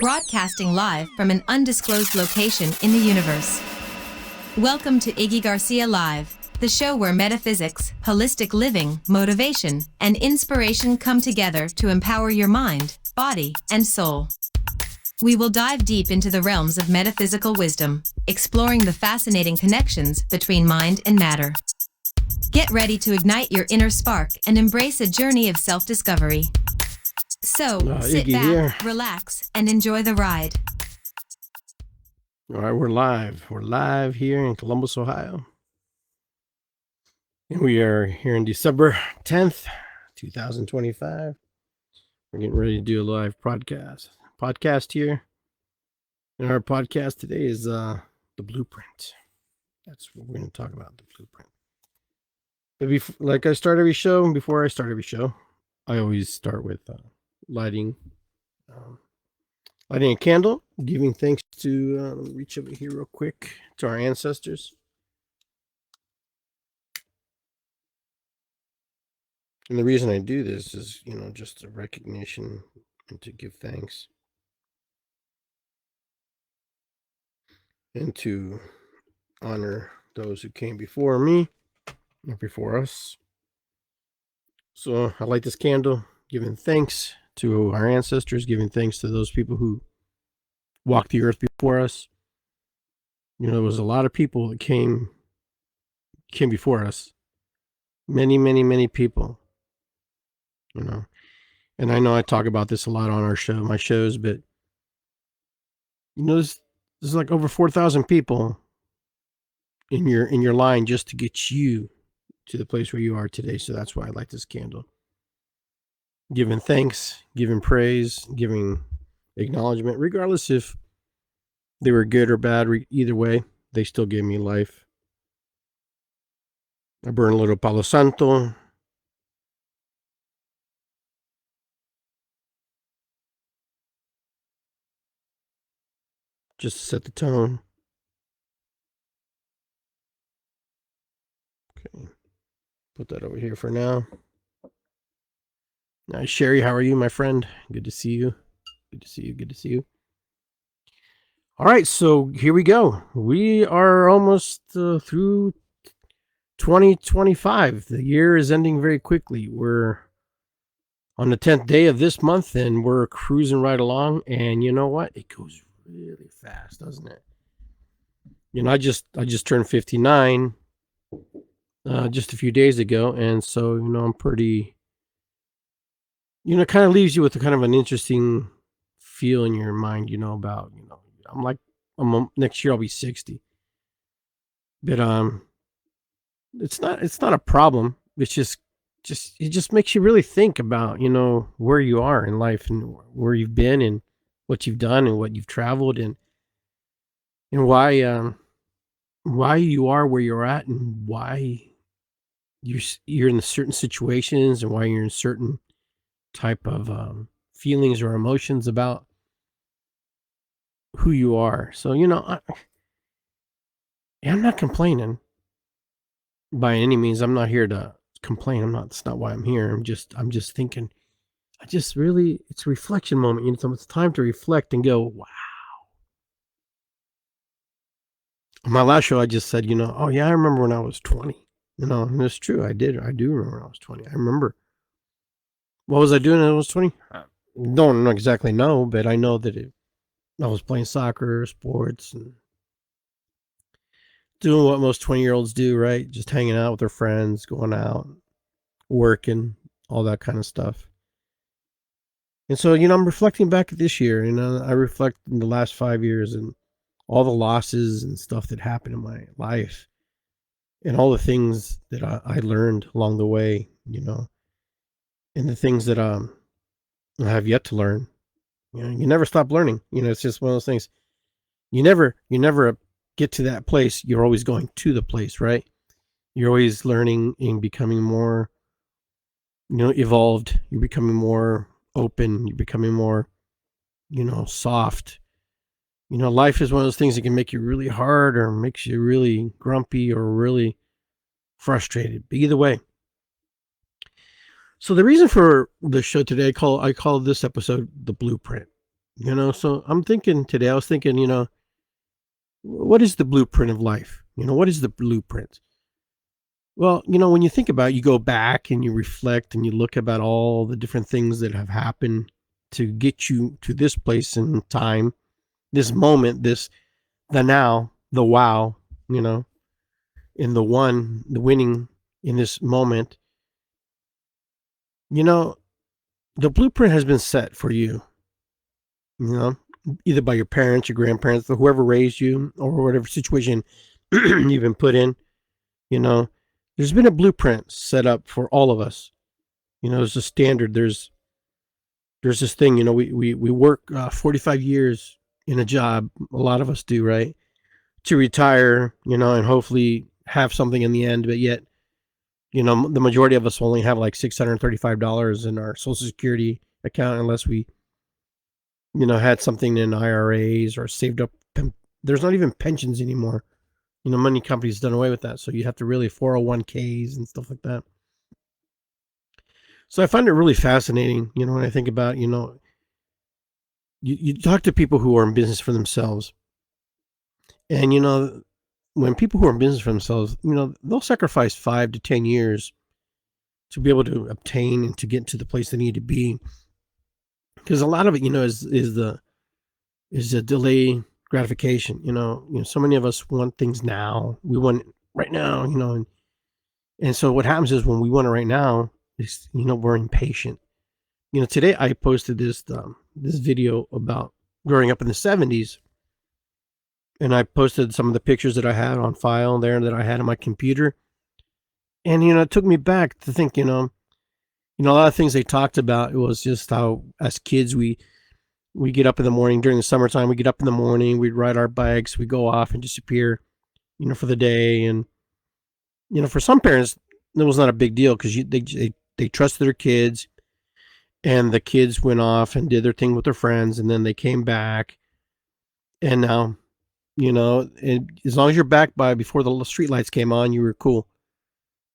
broadcasting live from an undisclosed location in the universe. Welcome to Iggy Garcia Live, the show where metaphysics, holistic living, motivation, and inspiration come together to empower your mind, body, and soul. We will dive deep into the realms of metaphysical wisdom, exploring the fascinating connections between mind and matter. Get ready to ignite your inner spark and embrace a journey of self-discovery. So, sit Iggy back, here. relax, and enjoy the ride. All right, we're live. We're live here in Columbus, Ohio. And we are here on December 10th, 2025. We're getting ready to do a live podcast here. And our podcast today is the blueprint. That's what we're going to talk about, the blueprint. But like I start every show, before I start every show, I always start with lighting a candle, giving thanks to reach over here real quick to our ancestors. And the reason I do this is, just a recognition and to give thanks and to honor those who came before me or before us. So I light this candle, giving thanks to our ancestors, giving thanks to those people who walked the earth before us. There was a lot of people that came before us. Many, many, many people. And I know I talk about this a lot on my shows, but there's like over 4,000 people in your line just to get you to the place where you are today. So that's why I light this candle. Giving thanks, giving praise, giving acknowledgement, regardless if they were good or bad, either way, they still gave me life. I burn a little Palo Santo. Just to set the tone. Okay. Put that over here for now. Now, Sherry, how are you, my friend? Good to see you. Good to see you. All right, so here we go. We are almost through 2025. The year is ending very quickly. We're on the 10th day of this month, and we're cruising right along. And you know what? It goes really fast, doesn't it? I just turned 59 just a few days ago, and so I'm pretty. It kind of leaves you with a kind of an interesting feel in your mind, about, next year I'll be 60. But it's not a problem. It's just it just makes you really think about, where you are in life and where you've been and what you've done and what you've traveled and why you are where you're at and why you're in certain situations and why you're in certain type of feelings or emotions about who you are. So I'm not complaining by any means. I'm not here to complain. That's not why I'm here. I'm just thinking. It's a reflection moment. So it's time to reflect and go, wow. On my last show, I just said, oh yeah, I remember when I was 20. And it's true. I do remember when I was 20. I remember. What was I doing when I was 20? Don't exactly know, but I know that I was playing soccer, sports, and doing what most 20-year-olds do, right? Just hanging out with their friends, going out, working, all that kind of stuff. And so, I'm reflecting back at this year, and I reflect in the last 5 years and all the losses and stuff that happened in my life and all the things that I learned along the way, and the things that I have yet to learn. You never stop learning. It's just one of those things. You never get to that place. You're always going to the place, right? You're always learning and becoming more, evolved. You're becoming more open. You're becoming more, soft. Life is one of those things that can make you really hard or makes you really grumpy or really frustrated. But either way. So the reason for the show today, I call this episode The Blueprint. So I'm thinking today, I was thinking, what is the blueprint of life? What is the blueprint? Well, when you think about it, you go back and you reflect and you look about all the different things that have happened to get you to this place in time, this moment, the now, the wow, you know, in the winning in this moment. You know, the blueprint has been set for you, you know, either by your parents, your grandparents, or whoever raised you, or whatever situation you've been put in. You know, there's been a blueprint set up for all of us. There's a standard. There's this thing. We work 45 years in a job. A lot of us do, right? To retire, and hopefully have something in the end. But yet, the majority of us only have like $635 in our Social Security account unless we, had something in IRAs or saved up. There's not even pensions anymore. Many companies done away with that. So you have to really 401ks and stuff like that. So I find it really fascinating, when I think about, you talk to people who are in business for themselves. And, when people who are in business for themselves, they'll sacrifice 5 to 10 years to be able to obtain and to get to the place they need to be. Because a lot of it, is the delay gratification. So many of us want things now. We want it right now, and so what happens is when we want it right now, is we're impatient. Today I posted this video about growing up in the 70s, and I posted some of the pictures that I had on file there that I had on my computer, and it took me back to think, a lot of things they talked about. It was just how as kids we get up in the morning during the summertime. We get up in the morning, we'd ride our bikes, we go off and disappear, for the day. And for some parents, it was not a big deal because they trusted their kids, and the kids went off and did their thing with their friends, and then they came back. And now, as long as you're back by before the street lights came on, you were cool.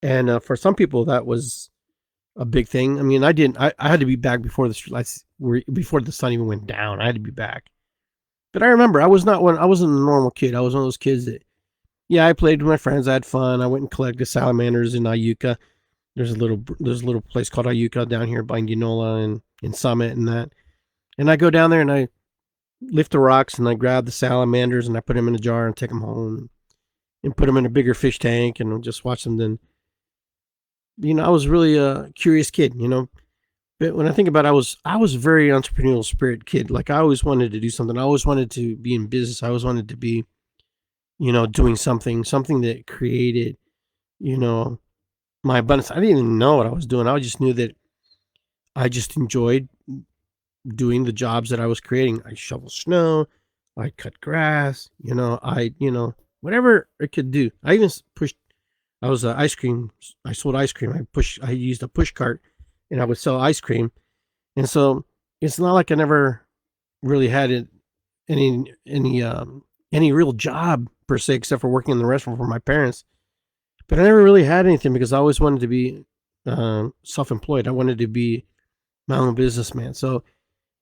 And for some people, that was a big thing. I mean, I had to be back before the street lights before the sun even went down. I had to be back. But I remember I wasn't a normal kid. I was one of those kids that, yeah, I played with my friends. I had fun. I went and collected salamanders in Iuka. There's a little place called Iuka down here by Indianola and in Summit and that. And I go down there and I lift the rocks and I grab the salamanders and I put them in a jar and take them home and put them in a bigger fish tank and just watch them. Then, I was really a curious kid, But when I think about it, I was a very entrepreneurial spirit kid. Like I always wanted to do something. I always wanted to be in business. I always wanted to be, doing something that created, my abundance. I didn't even know what I was doing. I just knew that I just enjoyed doing the jobs that I was creating. I shovel snow, I cut grass, whatever I could do. I even pushed. I was ice cream. I sold ice cream. I used a push cart, and I would sell ice cream. And so it's not like I never really had any real job per se, except for working in the restaurant for my parents. But I never really had anything because I always wanted to be self-employed. I wanted to be my own businessman. So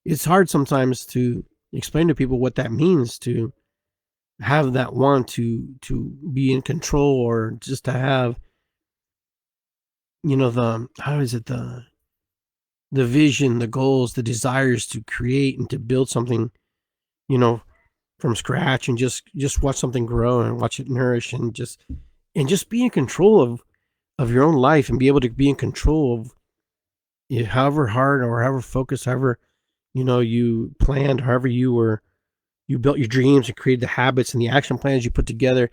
it's hard sometimes to explain to people what that means to have that want to be in control, or just to have, the vision, the goals, the desires to create and to build something, from scratch, and just watch something grow and watch it nourish, and just be in control of your own life, and be able to be in control of however hard or however focused, however, you planned, however you built your dreams and created the habits and the action plans you put together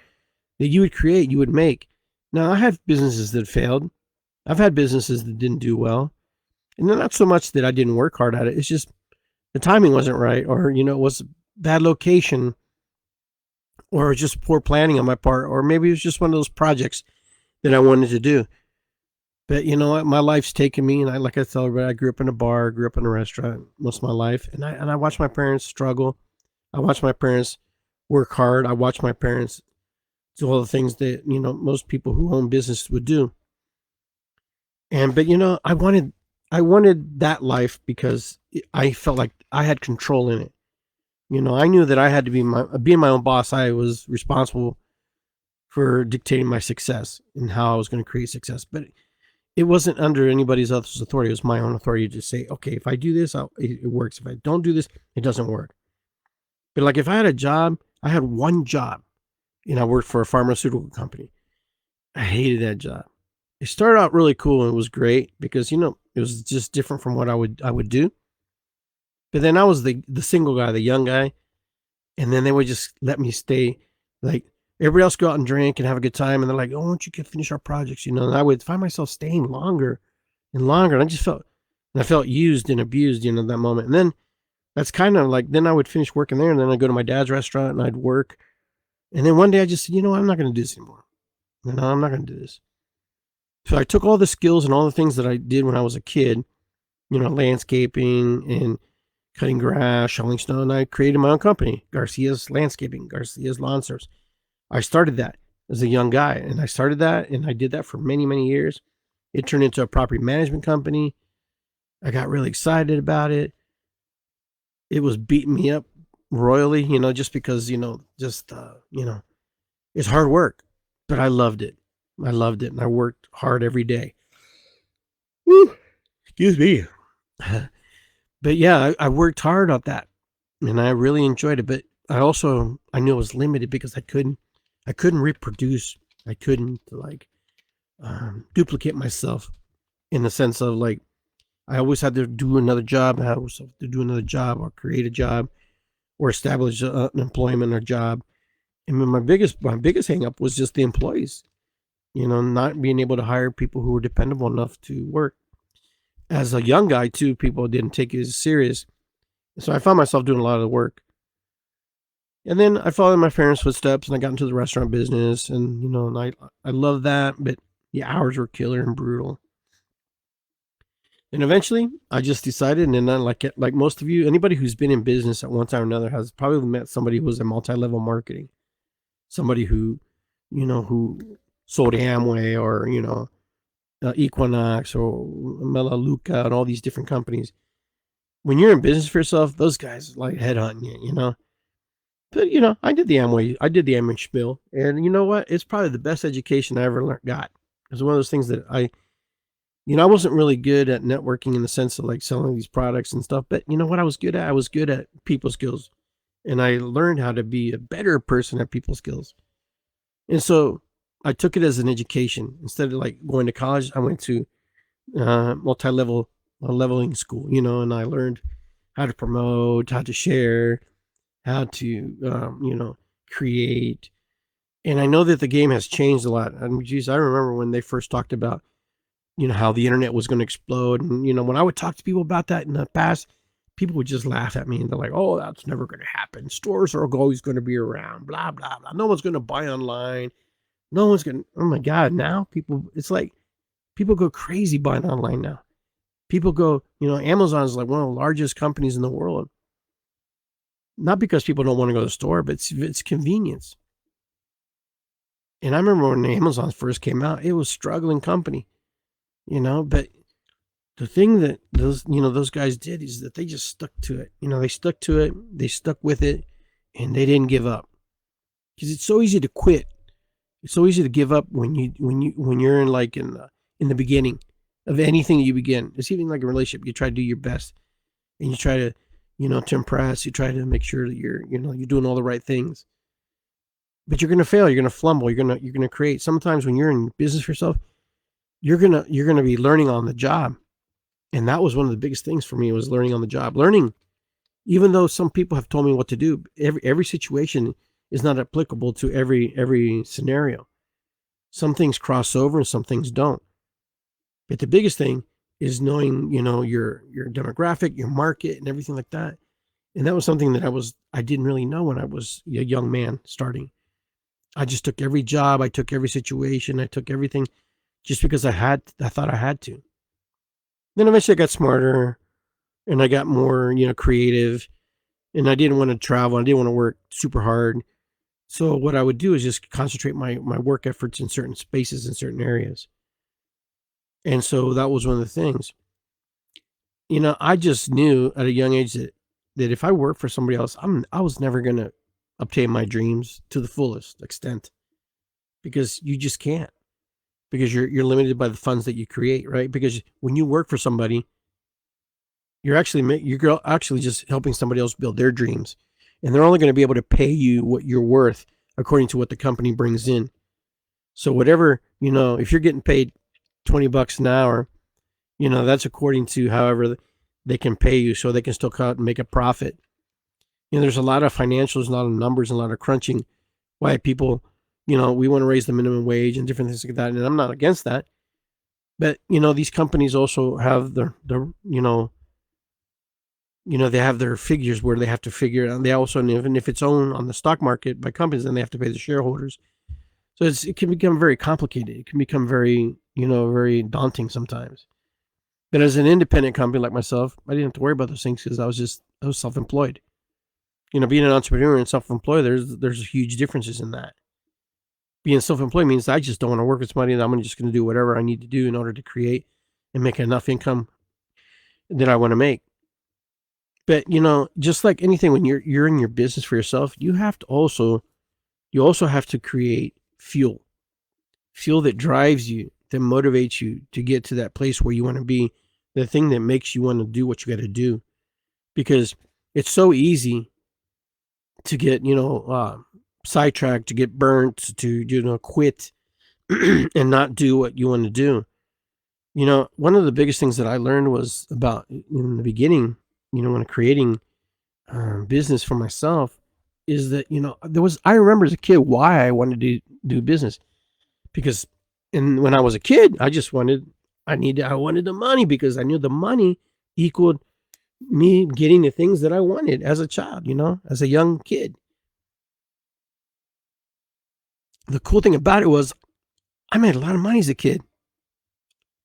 that you would create, you would make. Now, I have businesses that failed. I've had businesses that didn't do well. And not so much that I didn't work hard at it. It's just the timing wasn't right, or, it was bad location, or just poor planning on my part, or maybe it was just one of those projects that I wanted to do. But you know what? My life's taken me, and like I tell everybody, I grew up in a bar, grew up in a restaurant most of my life, and I watched my parents struggle. I watched my parents work hard. I watched my parents do all the things that, most people who own business would do. But I wanted that life because I felt like I had control in it. I knew that I had to being my own boss. I was responsible for dictating my success and how I was going to create success. But it wasn't under anybody's else's authority. It was my own authority to say, okay, if I do this, it works. If I don't do this, it doesn't work. But like if I had a job, I had one job, and I worked for a pharmaceutical company. I hated that job. It started out really cool and it was great because it was just different from what I would do. But then I was the single guy, the young guy, and then they would just let me stay. Like everybody else go out and drink and have a good time, and they're like, "Oh, why don't you finish our projects?" And I would find myself staying longer and longer, and I felt used and abused, at that moment. And then that's kind of like, then I would finish working there, and then I'd go to my dad's restaurant and I'd work. And then one day I just said, I'm not going to do this anymore. I'm not going to do this. So I took all the skills and all the things that I did when I was a kid, landscaping and cutting grass, shoveling snow, and I created my own company, Garcia's Landscaping, Garcia's Lawn Service. I started that as a young guy, and I did that for many, many years. It turned into a property management company. I got really excited about it. It was beating me up royally, just because, it's hard work, but I loved it. And I worked hard every day. Woo, excuse me. But yeah, I worked hard on that, and I really enjoyed it. But I knew it was limited because I couldn't reproduce. I couldn't duplicate myself in the sense of I always had to do another job. I always had to do another job or create a job or establish an employment or job. And my biggest hang up was just the employees, not being able to hire people who were dependable enough to work. As a young guy too, people didn't take it as serious. So I found myself doing a lot of the work. And then I followed my parents' footsteps and I got into the restaurant business, and, and I loved that, but the hours were killer and brutal. And eventually I just decided, and then like most of you, anybody who's been in business at one time or another has probably met somebody who was in multi-level marketing, somebody who, who sold Amway or, Equinox or Melaleuca and all these different companies. When you're in business for yourself, those guys like headhunting you, But, I did the Amway spiel, and you know what? It's probably the best education I ever got. It was one of those things that I wasn't really good at networking in the sense of selling these products and stuff, but you know what I was good at? I was good at people skills, and I learned how to be a better person at people skills. And so I took it as an education. Instead of going to college, I went to multi-level leveling school, and I learned how to promote, how to share, how to, create. And I know that the game has changed a lot. I remember when they first talked about, how the internet was going to explode. And, when I would talk to people about that in the past, people would just laugh at me and they're like, oh, that's never going to happen. Stores are always going to be around, blah, blah, blah. No one's going to buy online. No one's going to, oh my God, now it's like people go crazy buying online now. People go, Amazon is like one of the largest companies in the world. Not because people don't want to go to the store, but it's convenience. And I remember when Amazon first came out, it was a struggling company, but the thing that those guys did is that they just stuck to it. They stuck to it, they stuck with it, and they didn't give up. Because it's so easy to quit. It's so easy to give up when you're in the beginning of anything that you begin. It's even like a relationship. You try to do your best, and you try to, to impress. You try to make sure that you're doing all the right things. But you're gonna fail. You're gonna flumble. You're gonna create. Sometimes when you're in business for yourself, you're gonna be learning on the job. And that was one of the biggest things for me, was learning on the job. Learning, even though some people have told me what to do, every situation is not applicable to every scenario. Some things cross over and some things don't. But the biggest thing is knowing, your demographic, your market, and everything like that. And that was something that I didn't really know when I was a young man starting. I just took every job, I took every situation, I took everything just because I thought I had to. Then eventually I got smarter and I got more, creative, and I didn't want to travel. I didn't want to work super hard. So what I would do is just concentrate my work efforts in certain spaces, in certain areas. And so that was one of the things. I just knew at a young age that that if I work for somebody else, I was never going to obtain my dreams to the fullest extent, because you just can't, because you're limited by the funds that you create, right? Because when you work for somebody, you're actually just helping somebody else build their dreams, and they're only going to be able to pay you what you're worth according to what the company brings in. So whatever, if you're getting paid $20 an hour, that's according to however they can pay you, so they can still come out and make a profit. There's a lot of financials, a lot of numbers, and a lot of crunching. Why people, we want to raise the minimum wage and different things like that. And I'm not against that. But, these companies also have their they have their figures where they have to figure out. They also, even if it's owned on the stock market by companies, then they have to pay the shareholders. So it can become very complicated. It can become very, very daunting sometimes. But as an independent company like myself, I didn't have to worry about those things because I was self-employed. Being an entrepreneur and self-employed, there's huge differences in that. Being self-employed means I just don't want to work with somebody, and I'm just going to do whatever I need to do in order to create and make enough income that I want to make. But, just like anything, when you're in your business for yourself, you also have to create fuel that drives you, that motivates you to get to that place where you want to be, the thing that makes you want to do what you got to do. Because it's so easy to get, sidetracked, to get burnt, to, quit and not do what you want to do. One of the biggest things that I learned was about in the beginning, when creating business for myself, is that, I remember as a kid why I wanted to do business, because when I was a kid, I wanted the money, because I knew the money equaled me getting the things that I wanted as a child, as a young kid. The cool thing about it was I made a lot of money as a kid.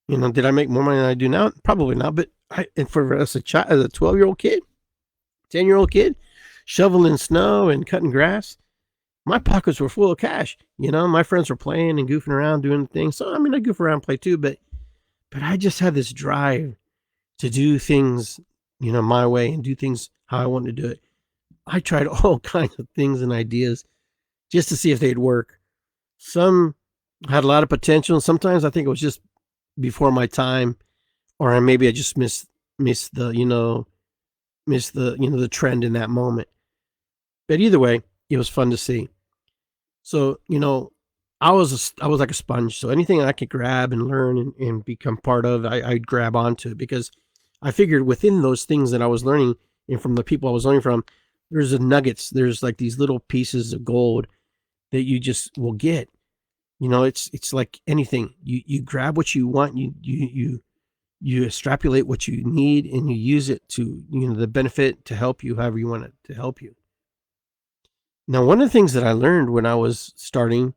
Did I make more money than I do now? Probably not. But as a 12-year-old kid, 10-year-old kid, shoveling snow and cutting grass, my pockets were full of cash. My friends were playing and goofing around, doing things. So, I goof around and play too, but I just had this drive to do things, my way, and do things how I wanted to do it. I tried all kinds of things and ideas just to see if they'd work. Some had a lot of potential, and sometimes I think it was just before my time, or maybe I just missed the the trend in that moment. But either way, it was fun to see. So, I was like a sponge. So anything I could grab and learn and become part of, I'd grab onto, because I figured within those things that I was learning, and from the people I was learning from, there's the nuggets. There's like these little pieces of gold that you just will get. It's like anything. You grab what you want. You extrapolate what you need, and you use it to, the benefit to help you however you want it to help you. Now, one of the things that I learned when I was starting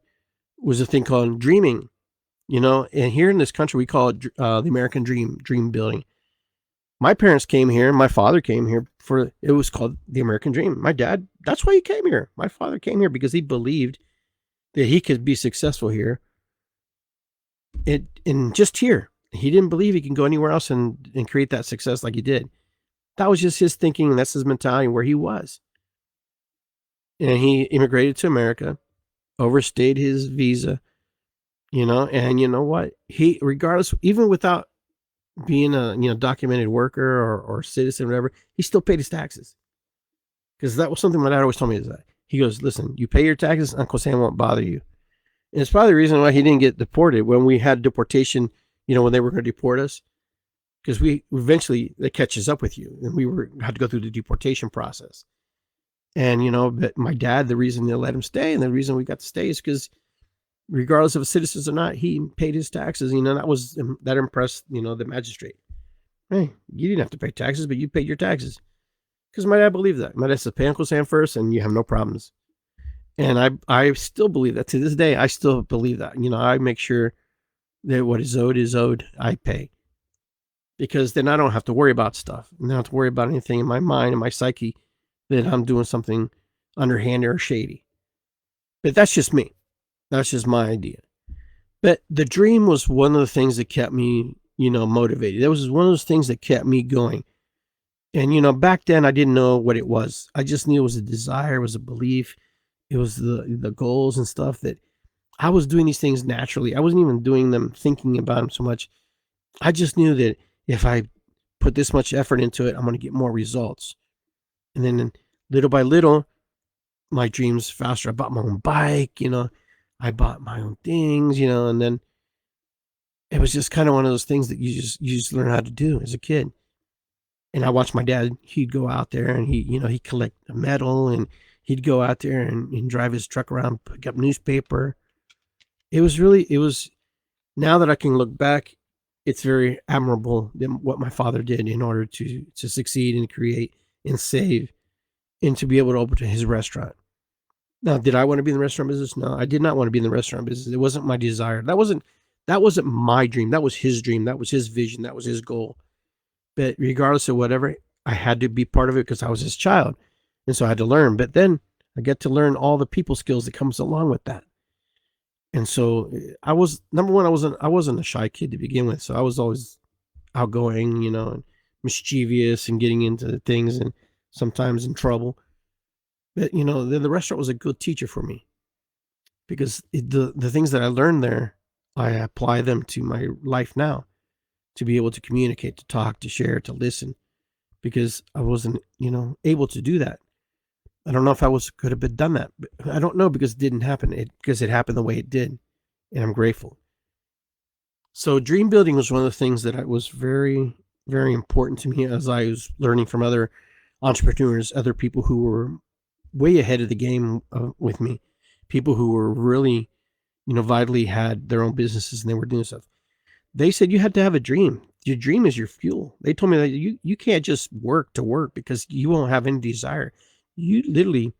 was a thing called dreaming, and here in this country, we call it the American dream building. My parents came here. My father came here it was called the American dream. My dad, that's why he came here. My father came here because he believed that he could be successful here. And just here, he didn't believe he can go anywhere else and create that success like he did. That was just his thinking, and that's his mentality where he was. And he immigrated to America, overstayed his visa, and you know what? He, regardless, even without being a documented worker or citizen, whatever, he still paid his taxes. Because that was something my dad always told me, is that he goes, listen, you pay your taxes, Uncle Sam won't bother you. And it's probably the reason why he didn't get deported when we had deportation, when they were going to deport us. Because eventually that catches up with you, and we had to go through the deportation process. And, but my dad, the reason they let him stay, and the reason we got to stay, is because regardless of a citizen or not, he paid his taxes. That impressed, the magistrate. Hey, you didn't have to pay taxes, but you paid your taxes. Because my dad believed that. My dad said, pay Uncle Sam first, and you have no problems. And I still believe that to this day. I still believe that. I make sure that what is owed, I pay. Because then I don't have to worry about stuff. I don't have to worry about anything in my mind and my psyche that I'm doing something underhanded or shady. But that's just me. That's just my idea. But the dream was one of the things that kept me, motivated. That was one of those things that kept me going. And back then I didn't know what it was. I just knew it was a desire, it was a belief, it was the goals and stuff that I was doing these things naturally. I wasn't even doing them thinking about them so much. I just knew that if I put this much effort into it, I'm going to get more results. And then little by little, my dreams faster. I bought my own bike, I bought my own things, and then it was just kind of one of those things that you just learn how to do as a kid. And I watched my dad, he'd go out there and he'd collect the metal, and he'd go out there and drive his truck around, pick up newspaper. It was, now that I can look back, it's very admirable what my father did in order to succeed and create and save and to be able to open his restaurant. Now, did I want to be in the restaurant business? No, I did not want to be in the restaurant business. It wasn't my desire. That wasn't my dream. That was his dream. That was his vision. That was his goal. But regardless of whatever, I had to be part of it because I was his child. And so I had to learn. But then I get to learn all the people skills that comes along with that. And so I was, number one, I wasn't a shy kid to begin with. So I was always outgoing, and mischievous and getting into things and sometimes in trouble. But, the restaurant was a good teacher for me because the things that I learned there, I apply them to my life now to be able to communicate, to talk, to share, to listen, because I wasn't, able to do that. I don't know if could have been done that. But I don't know because it didn't happen. Because it happened the way it did, and I'm grateful. So dream building was one of the things that was very, very important to me as I was learning from other entrepreneurs, other people who were way ahead of the game with me, people who were really, vitally had their own businesses and they were doing stuff. They said you had to have a dream. Your dream is your fuel. They told me that you can't just work to work because you won't have any desire. You literally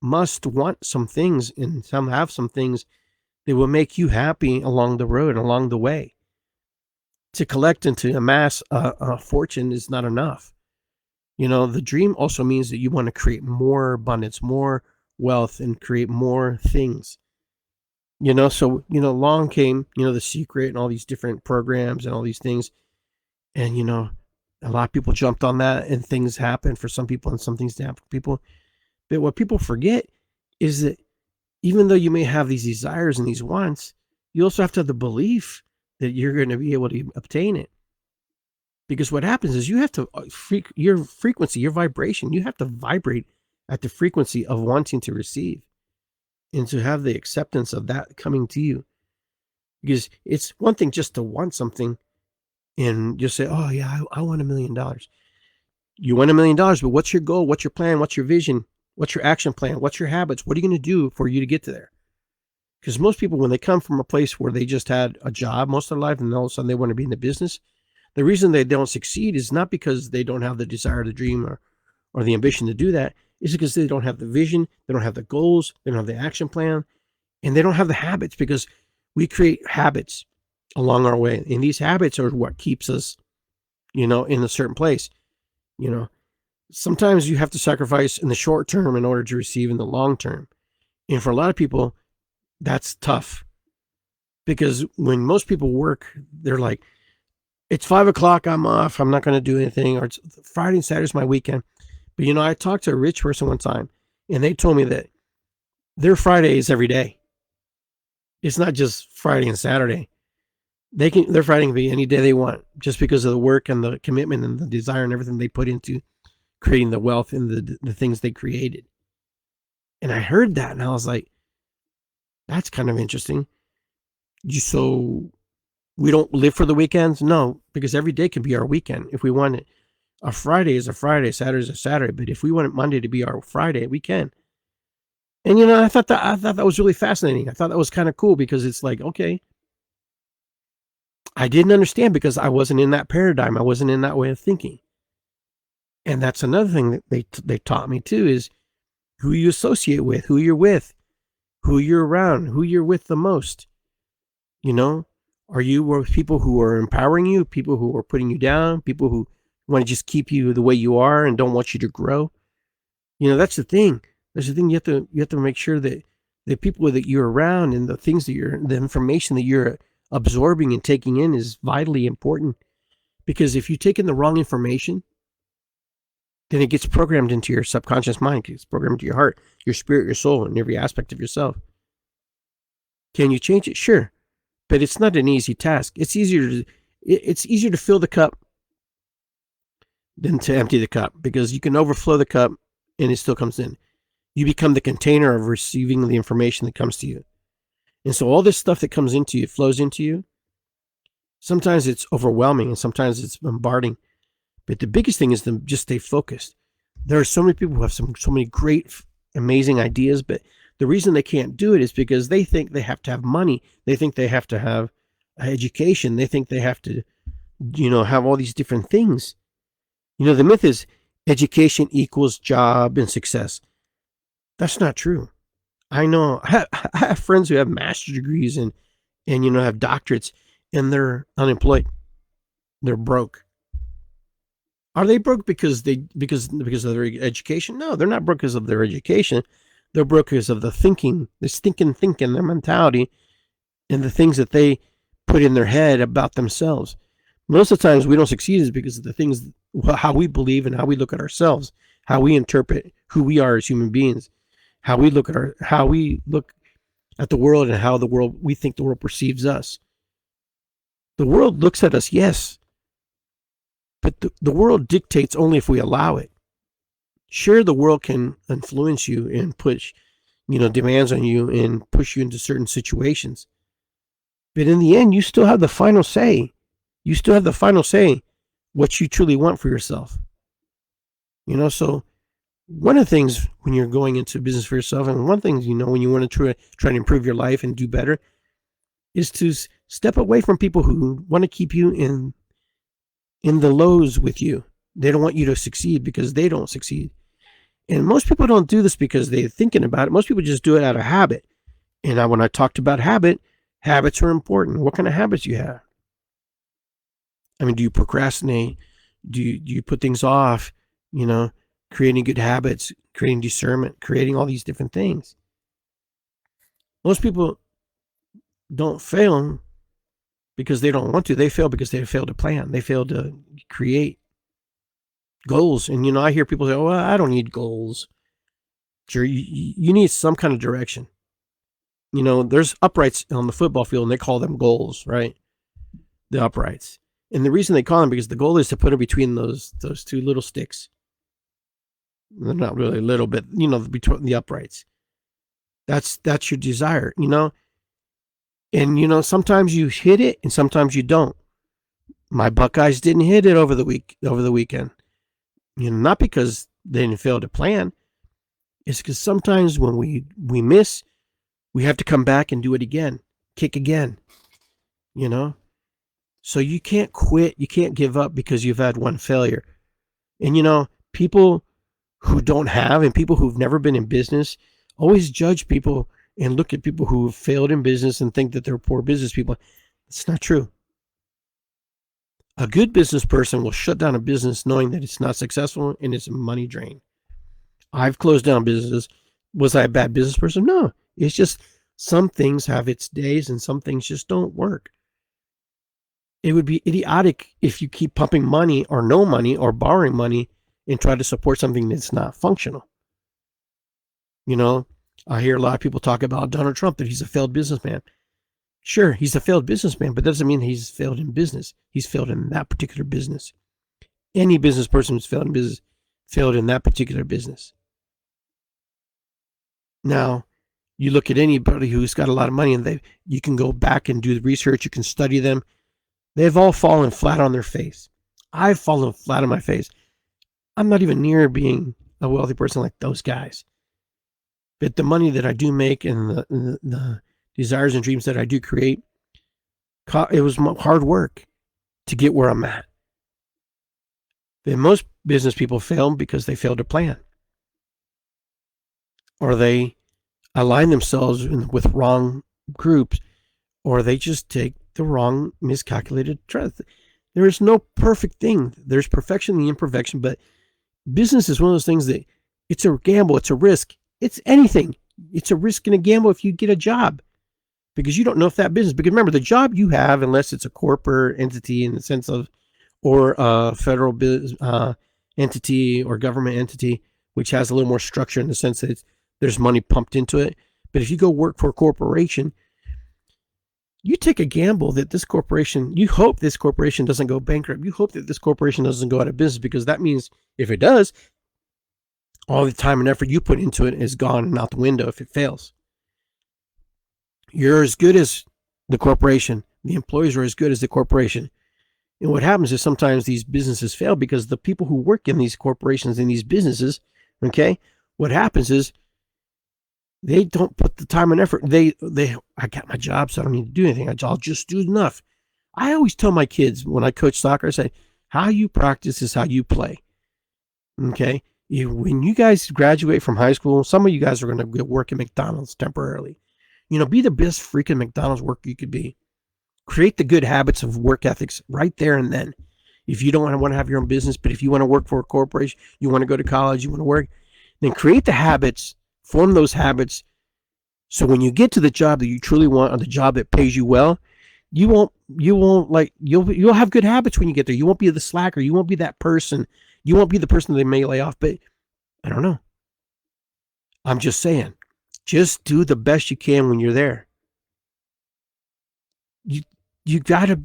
must want some things and have some things that will make you happy along the road, along the way. To collect and to amass a fortune is not enough. The dream also means that you want to create more abundance, more wealth, and create more things. So, along came, The Secret and all these different programs and all these things. And, a lot of people jumped on that and things happened for some people and some things happen for people. But what people forget is that even though you may have these desires and these wants, you also have to have the belief that you're going to be able to obtain it. Because what happens is you have to, your frequency, your vibration, you have to vibrate at the frequency of wanting to receive and to have the acceptance of that coming to you. Because it's one thing just to want something and just say, oh yeah, I want $1 million. You want $1 million, but what's your goal? What's your plan? What's your vision? What's your action plan? What's your habits? What are you going to do for you to get to there? Because most people, when they come from a place where they just had a job most of their life and all of a sudden they want to be in the business, the reason they don't succeed is not because they don't have the desire, the dream, or the ambition to do that. It's because they don't have the vision, they don't have the goals, they don't have the action plan, and they don't have the habits, because we create habits along our way. And these habits are what keeps us, in a certain place. Sometimes you have to sacrifice in the short term in order to receive in the long term. And for a lot of people, that's tough. Because when most people work, they're like, it's 5 o'clock, I'm off, I'm not going to do anything, or it's Friday and Saturday's my weekend. But I talked to a rich person one time, and they told me that their Friday is every day. It's not just Friday and Saturday. Their Friday can be any day they want, just because of the work and the commitment and the desire and everything they put into creating the wealth and the things they created. And I heard that, and I was like, that's kind of interesting. So we don't live for the weekends? No, because every day can be our weekend. If we want it, a Friday is a Friday, Saturday is a Saturday. But if we want Monday to be our Friday, we can. And I thought that was really fascinating. I thought that was kind of cool, because it's like, okay, I didn't understand because I wasn't in that paradigm. I wasn't in that way of thinking. And that's another thing that they taught me too, is who you associate with, who you're with, who you're around, who you're with the most. Are you with people who are empowering you, people who are putting you down, people who want to just keep you the way you are and don't want you to grow? That's the thing. That's the thing. You have to make sure that the people that you're around and the things that the information that you're absorbing and taking in is vitally important. Because if you take in the wrong information, then it gets programmed into your subconscious mind, it gets programmed into your heart, your spirit, your soul, and every aspect of yourself. Can you change it? Sure. But it's not an easy task. It's easier to fill the cup than to empty the cup, because you can overflow the cup and it still comes in. You become the container of receiving the information that comes to you. And so all this stuff that comes into you, flows into you, sometimes it's overwhelming and sometimes it's bombarding. But the biggest thing is to just stay focused. There are so many people who have so many great, amazing ideas, but the reason they can't do it is because they think they have to have money. They think they have to have education. They think they have to, have all these different things. The myth is education equals job and success. That's not true. I know I have friends who have master's degrees and have doctorates, and they're unemployed. They're broke. Are they broke because of their education? No, they're not broke because of their education. They're broke because of the thinking, the stinking thinking, their mentality, and the things that they put in their head about themselves. Most of the times we don't succeed is because of the things, how we believe and how we look at ourselves, how we interpret who we are as human beings, how we look at the world and how we think the world perceives us. The world looks at us, yes, but the world dictates only if we allow it. Sure, the world can influence you and push, demands on you and push you into certain situations. But in the end, you still have the final say. You still have the final say what you truly want for yourself. So one of the things when you're going into business for yourself, and one thing, when you want to try to improve your life and do better, is to step away from people who want to keep you in the lows with you. They don't want you to succeed because they don't succeed. And most people don't do this because they're thinking about it. Most people just do it out of habit. And when I talked about habits are important. What kind of habits you have? I mean, do you procrastinate? Do you put things off? Creating good habits, creating discernment, creating all these different things. Most people don't fail because they don't want to. They fail because they fail to plan. They fail to create goals. And, I hear people say, oh, well, I don't need goals. Sure, you need some kind of direction. There's uprights on the football field and they call them goals, right? The uprights. And the reason they call them, because the goal is to put it between those two little sticks. They're not really little, but, between the uprights. That's your desire, And, sometimes you hit it and sometimes you don't. My Buckeyes didn't hit it over the weekend. Not because they didn't fail to plan. It's because sometimes when we miss, we have to come back and do it again, kick again, So you can't quit. You can't give up because you've had one failure. And, people who don't have, and people who've never been in business, always judge people and look at people who have failed in business and think that they're poor business people. It's not true. A good business person will shut down a business knowing that it's not successful and it's a money drain. I've closed down businesses. Was I a bad business person? No. It's just some things have its days and some things just don't work. It would be idiotic if you keep pumping money or no money or borrowing money and try to support something that's not functional. I hear a lot of people talk about Donald Trump, that he's a failed businessman. Sure, he's a failed businessman, but that doesn't mean he's failed in business. He's failed in that particular business. Any business person who's failed in business failed in that particular business. Now, you look at anybody who's got a lot of money and you can go back and do the research, you can study them. They've all fallen flat on their face. I've fallen flat on my face. I'm not even near being a wealthy person like those guys. But the money that I do make and the desires and dreams that I do create, it was hard work to get where I'm at. But most business people fail because they fail to plan. Or they align themselves with wrong groups, or they just take the wrong, miscalculated trust. There is no perfect thing. There's perfection and imperfection, but business is one of those things that it's a gamble, it's a risk. It's anything. It's a risk and a gamble if you get a job, because you don't know if that business, because remember, the job you have, unless it's a corporate entity in the sense of, or a federal business, entity or government entity, which has a little more structure in the sense that there's money pumped into it. But if you go work for a corporation, you take a gamble that this corporation, you hope this corporation doesn't go bankrupt. You hope that this corporation doesn't go out of business, because that means if it does, all the time and effort you put into it is gone and out the window if it fails. You're as good as the corporation. The employees are as good as the corporation. And what happens is sometimes these businesses fail because the people who work in these corporations, in these businesses, okay, what happens is they don't put the time and effort. I got my job, so I don't need to do anything. I'll just do enough. I always tell my kids when I coach soccer, I say, how you practice is how you play. Okay? When you guys graduate from high school, some of you guys are going to work at McDonald's temporarily. Be the best freaking McDonald's worker you could be. Create the good habits of work ethics right there and then. If you don't want to have your own business, but if you want to work for a corporation, you want to go to college, you want to work, then create the habits, form those habits, so when you get to the job that you truly want, or the job that pays you well, you'll have good habits when you get there. You won't be the slacker. You won't be that person. You won't be the person they may lay off. But I don't know. I'm just saying, just do the best you can when you're there. You've got to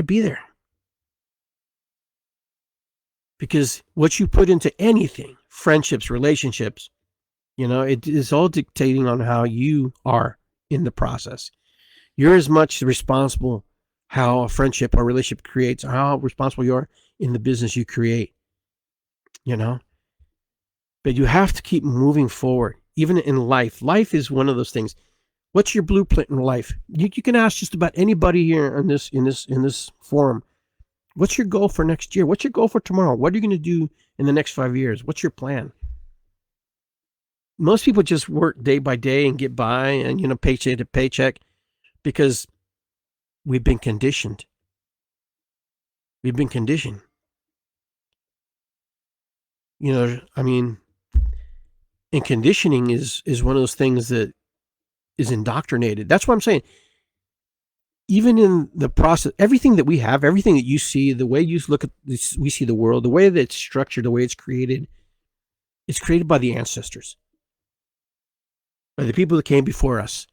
be there, because what you put into anything, friendships, relationships, it is all dictating on how you are in the process. You're as much responsible how a friendship or relationship creates, or how responsible you are in the business you create. But you have to keep moving forward, even in life. Life is one of those things. What's your blueprint in life? You can ask just about anybody here in this forum. What's your goal for next year? What's your goal for tomorrow? What are you going to do in the next 5 years? What's your plan? Most people just work day by day and get by, and paycheck to paycheck, because we've been conditioned. And conditioning is one of those things that is indoctrinated. That's what I'm saying. Even in the process, everything that we have, everything that you see, the way you look at this, we see the world, the way that it's structured, the way it's created by the ancestors, by the people that came before us.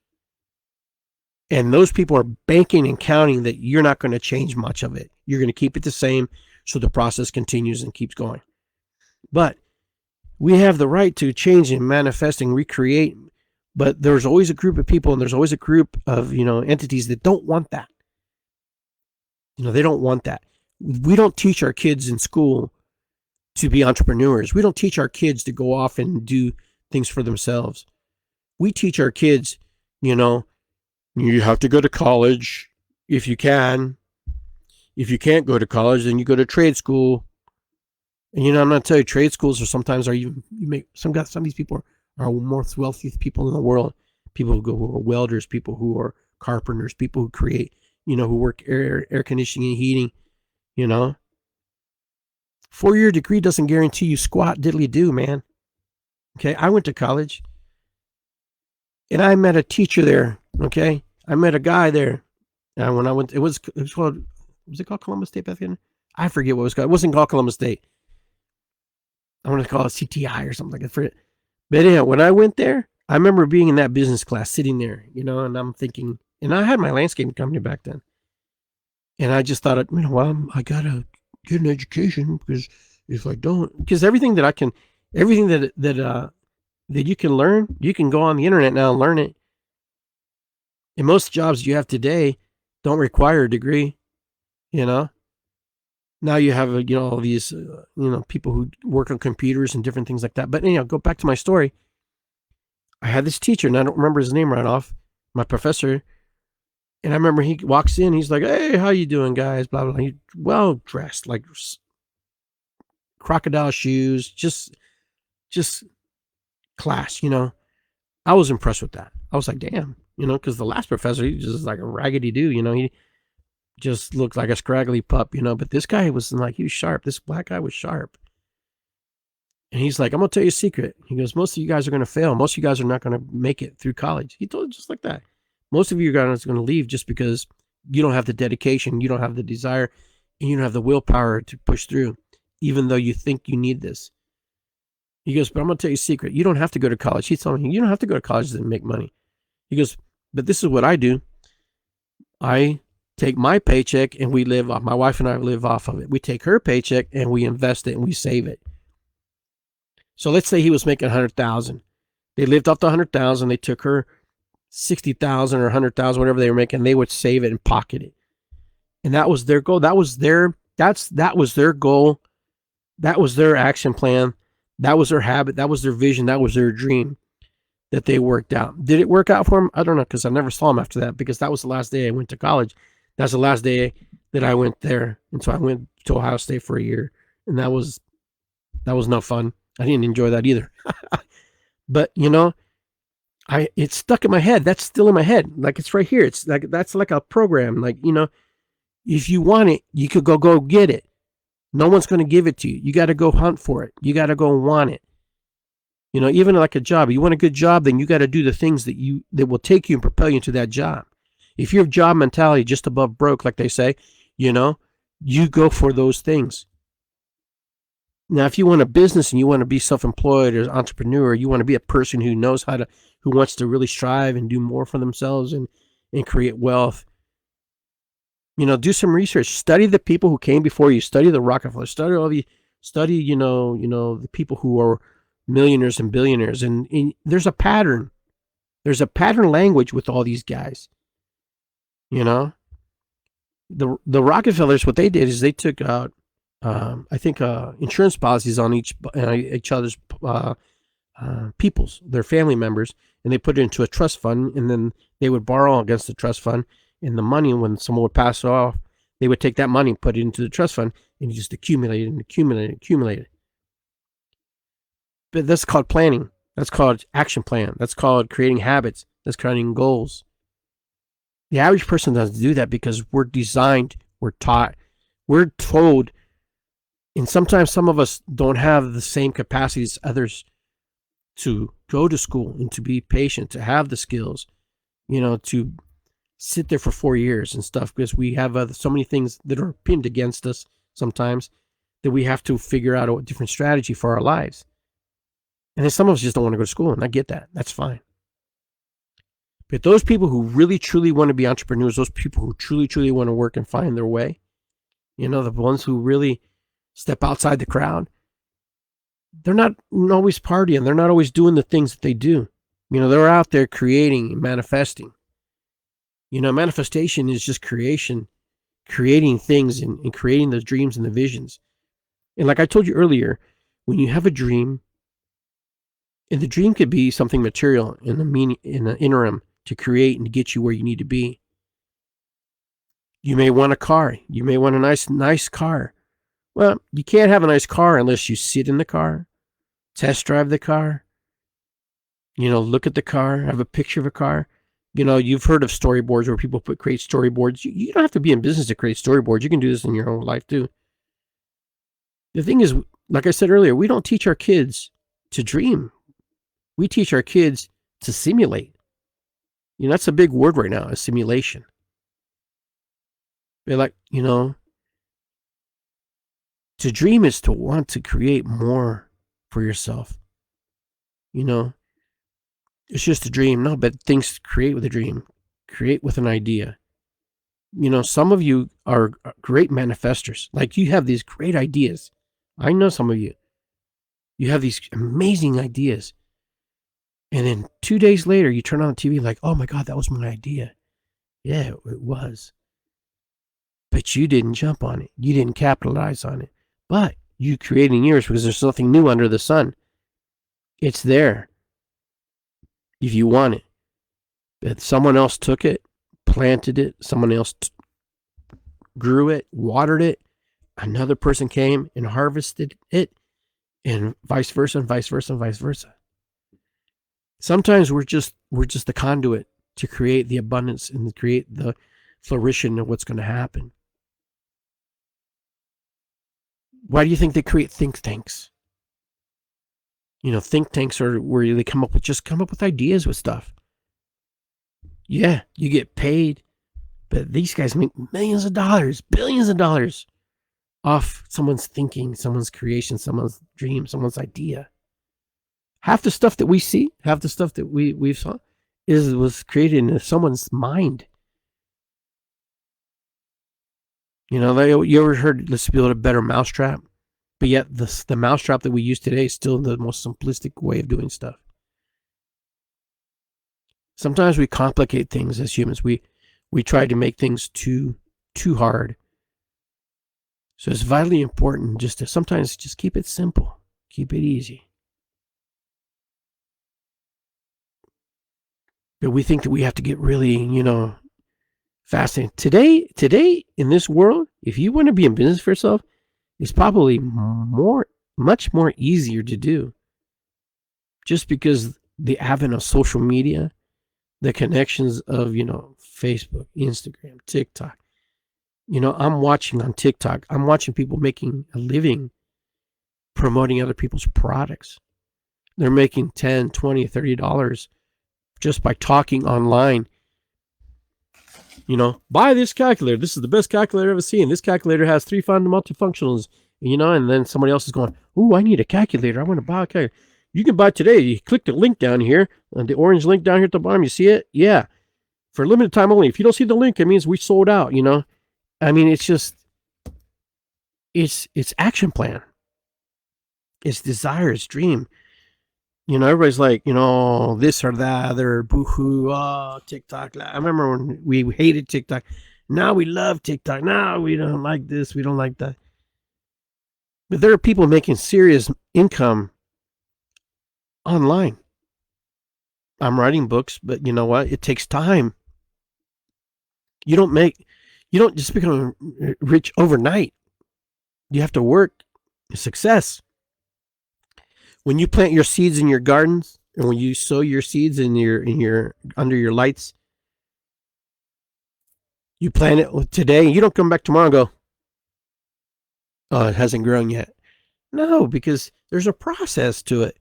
And those people are banking and counting that you're not going to change much of it. You're going to keep it the same, so the process continues and keeps going. But we have the right to change and manifest and recreate. But there's always a group of people, and there's always a group of, entities that don't want that. They don't want that. We don't teach our kids in school to be entrepreneurs. We don't teach our kids to go off and do things for themselves. We teach our kids, you have to go to college if you can. If you can't go to college, then you go to trade school. And I'm going to tell you, trade schools some of these people are more wealthy people in the world. People who are welders, people who are carpenters, people who create, who work air conditioning and heating. 4-year degree doesn't guarantee you squat diddly do, man. Okay, I went to college, and I met a teacher there. Okay, I met a guy there. And when I went, it was called Columbus State back then? I forget what it was called. It wasn't called Columbus State. I want to call it CTI or something like that. But yeah, when I went there, I remember being in that business class, sitting there, and I'm thinking, and I had my landscaping company back then. And I just thought, I got to get an education, because if I don't, because everything that you can learn, you can go on the internet now and learn it. And most jobs you have today don't require a degree, Now you have, all these, people who work on computers and different things like that. But, go back to my story. I had this teacher, and I don't remember his name right off, my professor. And I remember he walks in, he's like, "Hey, how you doing, guys?" Blah, blah, blah. He's well dressed, like crocodile shoes, just class, I was impressed with that. I was like, damn, because the last professor, he was just like a raggedy dude, he just looked like a scraggly pup, but this guy was he was sharp. This black guy was sharp. And he's like, "I'm going to tell you a secret." He goes, "Most of you guys are going to fail. Most of you guys are not going to make it through college." He told it just like that. Most of you guys are going to leave just because you don't have the dedication, you don't have the desire, and you don't have the willpower to push through. even though you think you need this. He goes, but I'm going to tell you a secret. You don't have to go to college. He's telling me, you don't have to go to college to make money. He goes, but this is what I do. I take my paycheck and we live off, my wife and I live off of it. We take her paycheck and we invest it and we save it. So let's say he was making $100,000. They lived off the $100,000. They took her $60,000 or $100,000, whatever they were making. They would save it and pocket it. And that was their goal. That was their goal. That was their action plan. That was their habit. That was their vision. That was their dream that they worked out. Did it work out for them? I don't know, because I never saw them after that, because that was the last day I went to college. That's the last day that I went there. And so I went to Ohio State for a year, and that was no fun. I didn't enjoy that either. But, it's stuck in my head. That's still in my head. Like, it's right here. It's like, that's like a program. Like, if you want it, you could go get it. No one's going to give it to you. You got to go hunt for it. You got to go want it. Even like a job, you want a good job, then you got to do the things that will take you and propel you into that job. If you have job mentality just above broke, like they say, you go for those things. Now, if you want a business and you want to be self-employed or an entrepreneur, you want to be a person who knows who wants to really strive and do more for themselves and create wealth, do some research. Study the people who came before you. Study the Rockefellers. Study the people who are millionaires and billionaires. And there's a pattern. There's a pattern language with all these guys. The Rockefellers, what they did is they took out, insurance policies on each other's people's, their family members, and they put it into a trust fund, and then they would borrow against the trust fund, and the money, when someone would pass it off, they would take that money and put it into the trust fund, and just accumulate it and accumulate it and accumulate it. But that's called planning. That's called action plan. That's called creating habits. That's creating goals. The average person doesn't do that because we're designed, we're taught, we're told, and sometimes some of us don't have the same capacity as others to go to school and to be patient, to have the skills, to sit there for 4 years and stuff, because we have so many things that are pinned against us sometimes that we have to figure out a different strategy for our lives. And then some of us just don't want to go to school, and I get that. That's fine. But those people who really, truly want to be entrepreneurs, those people who truly, truly want to work and find their way, the ones who really step outside the crowd, they're not always partying. They're not always doing the things that they do. They're out there creating and manifesting. Manifestation is just creation, creating things and creating the dreams and the visions. And like I told you earlier, when you have a dream, and the dream could be something material in the interim to create and to get you where you need to be. You may want a car. You may want a nice car. Well, you can't have a nice car unless you sit in the car, test drive the car, look at the car, have a picture of a car. You've heard of storyboards where people create storyboards. You don't have to be in business to create storyboards. You can do this in your own life too. The thing is, like I said earlier, we don't teach our kids to dream. We teach our kids to simulate. That's a big word right now, a simulation. They're like, to dream is to want to create more for yourself. It's just a dream. No, but things create with a dream. Create with an idea. Some of you are great manifestors. Like, you have these great ideas. I know some of you. You have these amazing ideas. And then 2 days later, you turn on the TV like, oh my God, that was my idea. Yeah, it was. But you didn't jump on it. You didn't capitalize on it. But you created yours because there's nothing new under the sun. It's there if you want it. But someone else took it, planted it, someone else grew it, watered it. Another person came and harvested it, and vice versa, and vice versa, and vice versa. Sometimes we're just the conduit to create the abundance and to create the flourishing of what's going to happen. Why do you think they create think tanks? Think tanks are where they come up with ideas with stuff. Yeah, you get paid, but these guys make millions of dollars, billions of dollars off someone's thinking, someone's creation, someone's dream, someone's idea. Half the stuff that we see, half the stuff that we saw was created in someone's mind. You know, you ever heard, let's build a better mousetrap? But yet the mousetrap that we use today is still the most simplistic way of doing stuff. Sometimes we complicate things as humans. We try to make things too hard. So it's vitally important just to sometimes just keep it simple. Keep it easy. But we think that we have to get really, fascinating. Today in this world, if you want to be in business for yourself, it's probably much more easier to do. Just because the advent of social media, the connections of, Facebook, Instagram, TikTok. I'm watching on TikTok, I'm watching people making a living promoting other people's products. They're making $10, $20, $30 just by talking online. Buy this calculator. This is the best calculator I've ever seen. This calculator has 3 multifunctionals, and then somebody else is going, ooh, I need a calculator. I want to buy a calculator. You can buy today. You click the link down here, the orange link down here at the bottom. You see it? Yeah. For a limited time only. If you don't see the link, it means we sold out, I mean, it's just, it's action plan. It's desire, it's dream. Everybody's like, this or that, other boo-hoo, TikTok. I remember when we hated TikTok. Now we love TikTok. Now we don't like this, we don't like that. But there are people making serious income online. I'm writing books, but you know what? It takes time. You don't just become rich overnight. You have to work. Success. When you plant your seeds in your gardens, and when you sow your seeds in your under your lights, you plant it today. You don't come back tomorrow and go, oh, it hasn't grown yet. No, because there's a process to it.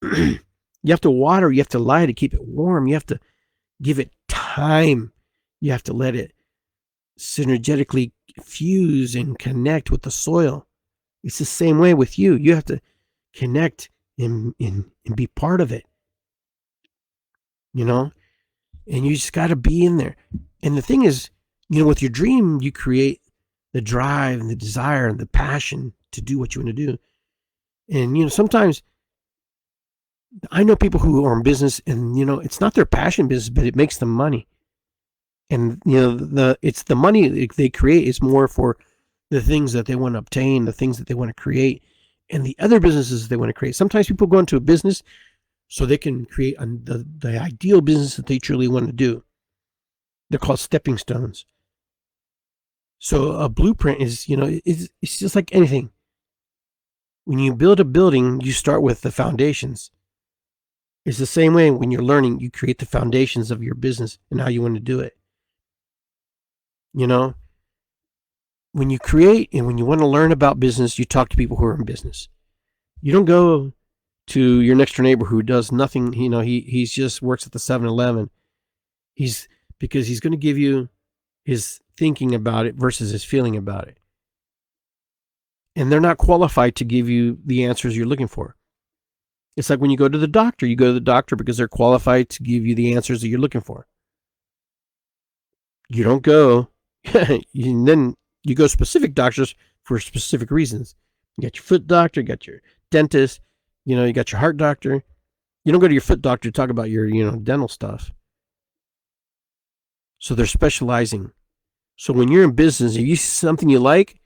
You have to water, you have to light it, keep it warm. You have to give it time. You have to let it synergetically fuse and connect with the soil. It's the same way with you. You have to connect and be part of it. And you just got to be in there. And the thing is, with your dream, you create the drive and the desire and the passion to do what you want to do. And, sometimes I know people who are in business and, it's not their passion business, but it makes them money. And, it's the money they create is more for the things that they want to obtain, the things that they want to create, and the other businesses they want to create. Sometimes people go into a business so they can create the ideal business that they truly want to do. They're called stepping stones. So a blueprint is, it's just like anything. When you build a building, you start with the foundations. It's the same way when you're learning, you create the foundations of your business and how you want to do it. When you create and when you want to learn about business, you talk to people who are in business. You don't go to your next door neighbor who does nothing. He's just works at the 7-Eleven. Because he's going to give you his thinking about it versus his feeling about it. And they're not qualified to give you the answers you're looking for. It's like when you go to the doctor because they're qualified to give you the answers that you're looking for. You don't go, and then you go specific doctors for specific reasons. You got your foot doctor, you got your dentist, you got your heart doctor. You don't go to your foot doctor to talk about your, dental stuff. So they're specializing. So when you're in business, if you see something you like,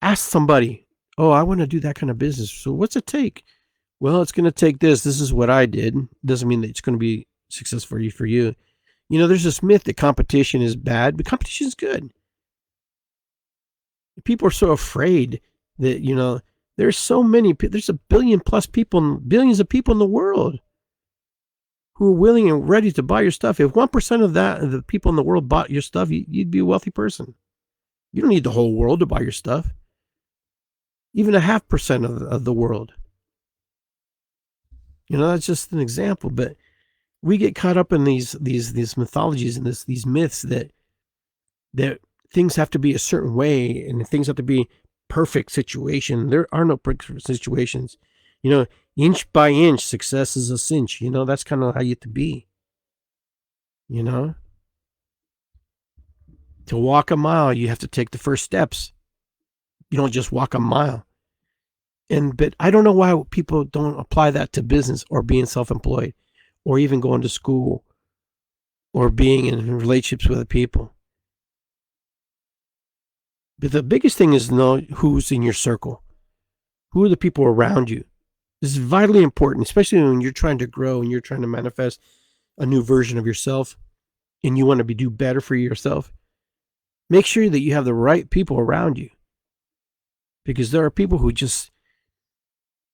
ask somebody, oh, I want to do that kind of business. So what's it take? Well, it's going to take this. This is what I did. Doesn't mean that it's going to be successful for you. There's this myth that competition is bad, but competition is good. People are so afraid that, there's a billion plus people, billions of people in the world who are willing and ready to buy your stuff. If 1% of the people in the world bought your stuff, you'd be a wealthy person. You don't need the whole world to buy your stuff. Even 0.5% of the world. That's just an example, but we get caught up in these mythologies and these myths that things have to be a certain way and things have to be perfect situation. There are no perfect situations. Inch by inch, success is a cinch. That's kind of how you have to be. To walk a mile, you have to take the first steps. You don't just walk a mile. But I don't know why people don't apply that to business or being self-employed or even going to school or being in relationships with other people. But the biggest thing is to know who's in your circle. Who are the people around you? This is vitally important, especially when you're trying to grow and you're trying to manifest a new version of yourself and you want to do better for yourself. Make sure that you have the right people around you, because there are people who just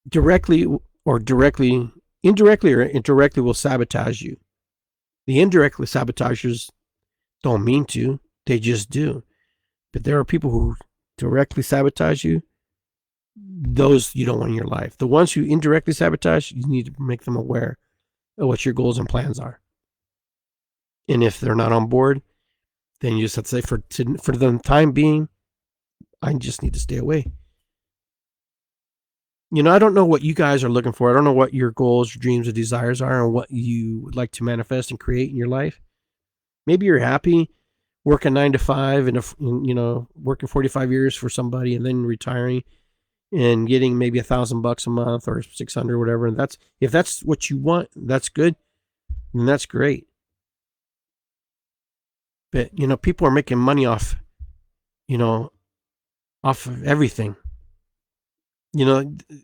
indirectly or indirectly will sabotage you. The indirectly sabotagers don't mean to, they just do. But there are people who directly sabotage you. Those you don't want in your life. The ones who indirectly sabotage, you need to make them aware of what your goals and plans are. And if they're not on board, then you just have to say, for the time being, I just need to stay away. I don't know what you guys are looking for. I don't know what your goals, your dreams, or desires are, and what you would like to manifest and create in your life. Maybe you're happy working 9 to 5 and working 45 years for somebody and then retiring and getting maybe $1,000 a month or 600 or whatever. And if that's what you want, that's good. And that's great. But, people are making money off of everything.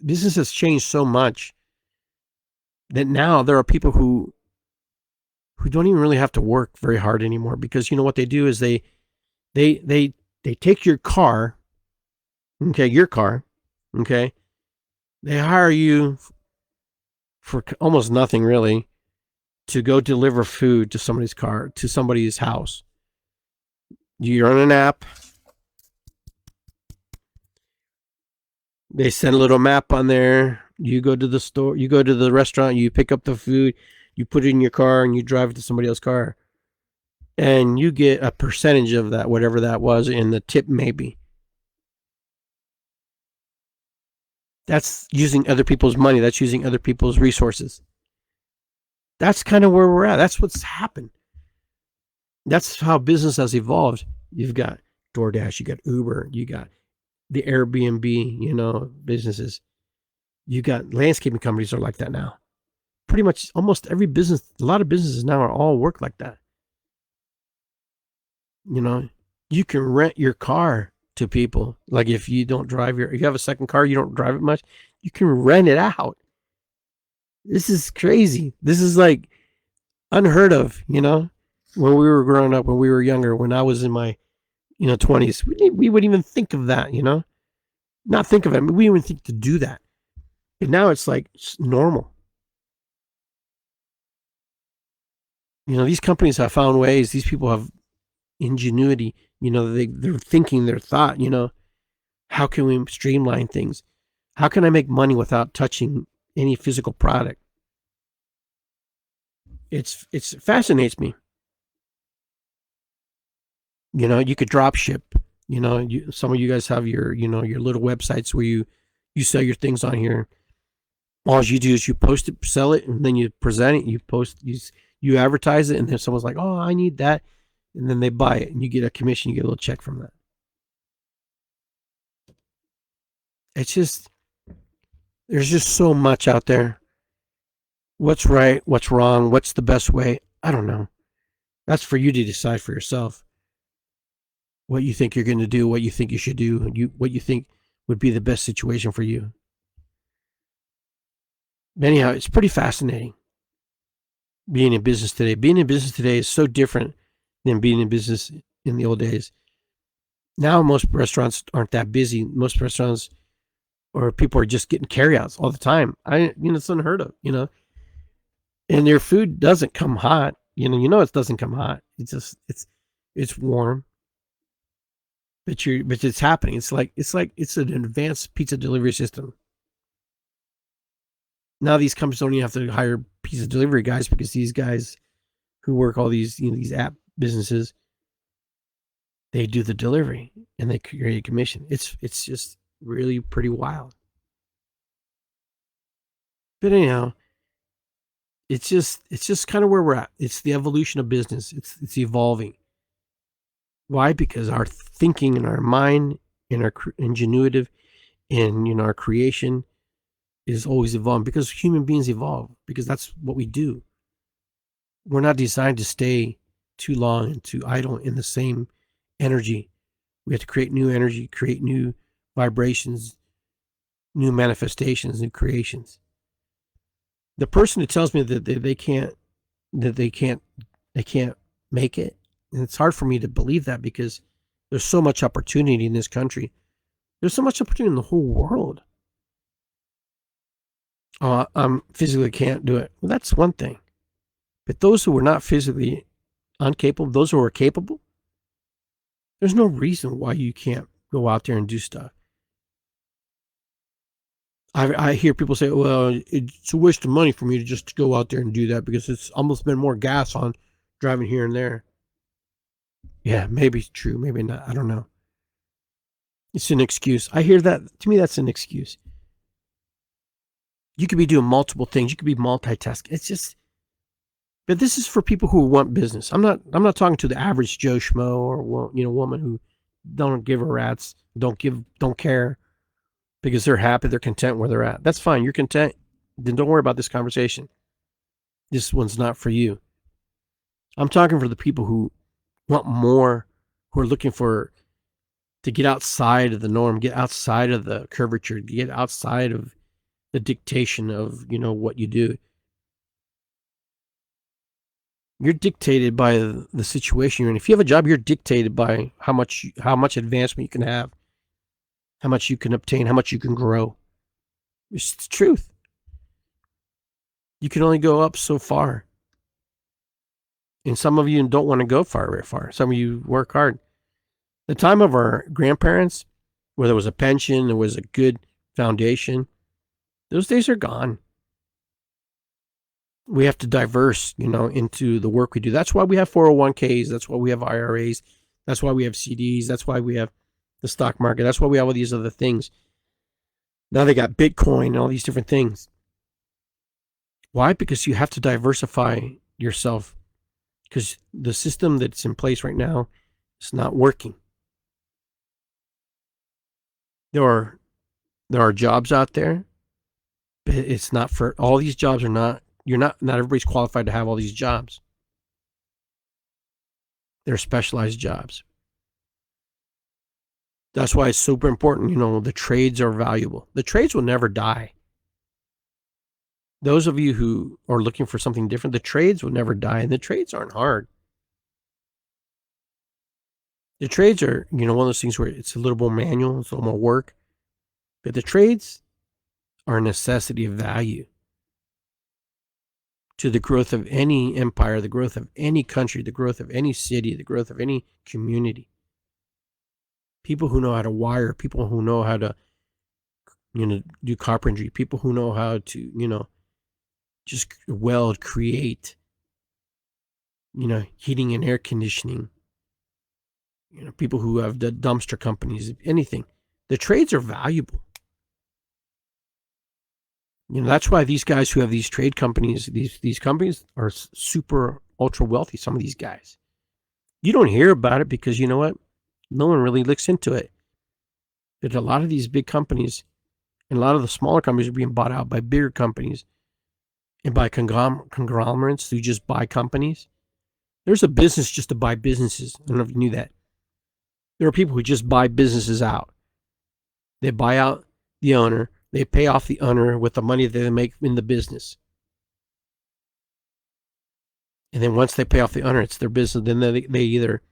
Business has changed so much that now there are people who don't even really have to work very hard anymore, because what they do is they take your car, okay, they hire you for almost nothing really to go deliver food to somebody's house. You're on an app. They send a little map on there. You go to the store, you go to the restaurant, you pick up the food, you put it in your car, and you drive it to somebody else's car. And you get a percentage of that, whatever that was, in the tip maybe. That's using other people's money. That's using other people's resources. That's kind of where we're at. That's what's happened. That's how business has evolved. You've got DoorDash, you got Uber, you got the Airbnb, businesses. You got landscaping companies are like that now. Pretty much almost every business, a lot of businesses now are all work like that. You can rent your car to people. Like if you don't drive if you have a second car, you don't drive it much, you can rent it out. This is crazy. This is like unheard of, when we were growing up, when we were younger, when I was in my 20s, we wouldn't even think of that, not think of it. I mean, we wouldn't think to do that. And now it's like it's normal. These companies have found ways. These people have ingenuity. They're thinking their thought. How can we streamline things? How can I make money without touching any physical product? It fascinates me. You could drop ship. Some of you guys have your your little websites where you sell your things on here. All you do is you post it, sell it, and then you present it. You advertise it, and then someone's like, "Oh, I need that," and then they buy it, and you get a commission. You get a little check from that. It's just there's just so much out there. What's right? What's wrong? What's the best way? I don't know. That's for you to decide for yourself. What you think you're going to do, what you think you should do, what you think would be the best situation for you. But anyhow, it's pretty fascinating being in business today. Being in business today is so different than being in business in the old days. Now most restaurants aren't that busy. Most restaurants or people are just getting carryouts all the time. It's unheard of, and their food doesn't come hot. It doesn't come hot. It's just it's warm. But it's happening. It's an advanced pizza delivery system. Now these companies don't even have to hire pizza delivery guys, because these guys who work all these these app businesses, They do the delivery and they create a commission. It's just really pretty wild. But anyhow, it's just kind of where we're at. It's the evolution of business. It's evolving. Why? Because our thinking and our mind and our ingenuitive and our creation is always evolving, because human beings evolve, because that's what we do. We're not designed to stay too long and too idle in the same energy. We have to create new energy, create new vibrations, new manifestations, new creations. The person who tells me that they can't make it, and it's hard for me to believe that, because there's so much opportunity in this country. There's so much opportunity in the whole world. Oh, I physically can't do it. Well, that's one thing. But those who are not physically incapable, those who are capable, there's no reason why you can't go out there and do stuff. I hear people say, well, it's a waste of money for me to just go out there and do that, because it's almost been more gas on driving here and there. Yeah, maybe it's true, maybe not. I don't know. It's an excuse. I hear that. To me, that's an excuse. You could be doing multiple things. You could be multitasking. It's just, but this is for people who want business. I'm not talking to the average Joe Schmo or woman who don't give a rat's, don't care, because they're happy, they're content where they're at. That's fine. You're content. Then don't worry about this conversation. This one's not for you. I'm talking for the people who want more, who are looking to get outside of the norm, get outside of the curvature, get outside of the dictation of, what you do. You're dictated by the situation you're in. If you have a job, you're dictated by how much advancement you can have, how much you can obtain, how much you can grow. It's the truth. You can only go up so far. And some of you don't want to go very far. Some of you work hard. The time of our grandparents, where there was a pension, there was a good foundation, those days are gone. We have to diverse, into the work we do. That's why we have 401ks. That's why we have IRAs. That's why we have CDs. That's why we have the stock market. That's why we have all these other things. Now they got Bitcoin and all these different things. Why? Because you have to diversify yourself, because the system that's in place right now is not working. There are jobs out there, but it's not for all these jobs. Are not not everybody's qualified to have all these jobs. They're specialized jobs. That's why it's super important. The trades are valuable. The trades will never die. Those of you who are looking for something different, the trades will never die, and the trades aren't hard. The trades are, one of those things where it's a little more manual, it's a little more work, but the trades are a necessity of value to the growth of any empire, the growth of any country, the growth of any city, the growth of any community. People who know how to wire, people who know how to, do carpentry, people who know how to, just weld, create, heating and air conditioning, people who have the dumpster companies, anything. The trades are valuable. That's why these guys who have these trade companies, these companies are super ultra wealthy. Some of these guys, you don't hear about it because you know what? No one really looks into it. But a lot of these big companies and a lot of the smaller companies are being bought out by bigger companies and by conglomerates who just buy companies. There's a business just to buy businesses. I don't know if you knew that. There are people who just buy businesses out. They buy out the owner. They pay off the owner with the money that they make in the business. And then once they pay off the owner, it's their business. Then they either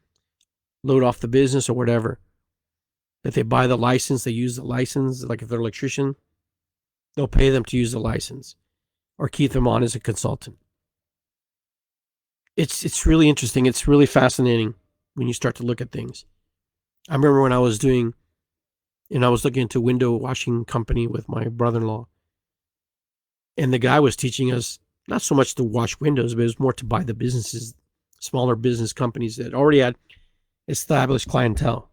load off the business or whatever. If they buy the license, they use the license. Like if they're an electrician, they'll pay them to use the license or keep them on as a consultant. It's really interesting. It's really fascinating when you start to look at things. I remember when I was looking into a window washing company with my brother-in-law. And the guy was teaching us not so much to wash windows, but it was more to buy the businesses, smaller business companies that already had established clientele.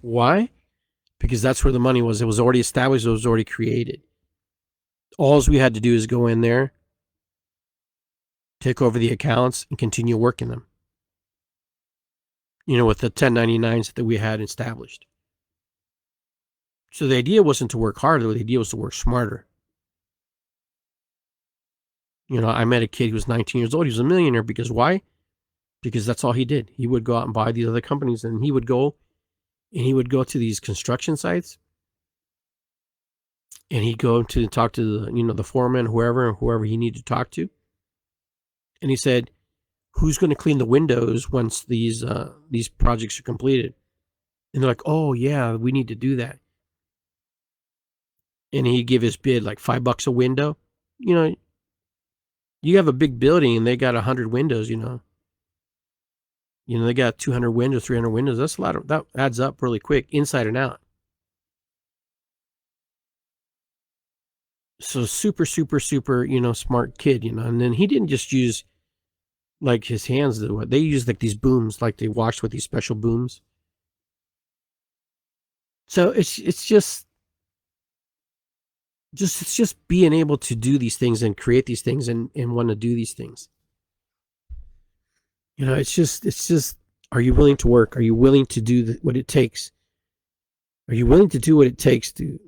Why? Because that's where the money was. It was already established. It was already created. All we had to do is go in there, take over the accounts, and continue working them. With the 1099s that we had established. So the idea wasn't to work harder. The idea was to work smarter. I met a kid who was 19 years old. He was a millionaire because why? Because that's all he did. He would go out and buy these other companies, and he would go to these construction sites, and he'd go to talk to the foreman, whoever he needed to talk to. And he said, "Who's going to clean the windows once these projects are completed?" And they're like, "Oh yeah, we need to do that." And he'd give his bid like $5 a window. You have a big building and they got 100 windows. They got 200 windows, 300 windows. That's a lot. That adds up really quick, inside and out. So super, super, super, smart kid, and then he didn't just use like his hands. They used like these booms, like they washed with these special booms. So it's just being able to do these things and create these things and want to do these things. It's just, are you willing to work? Are you willing to do what it takes? Are you willing to do what it takes to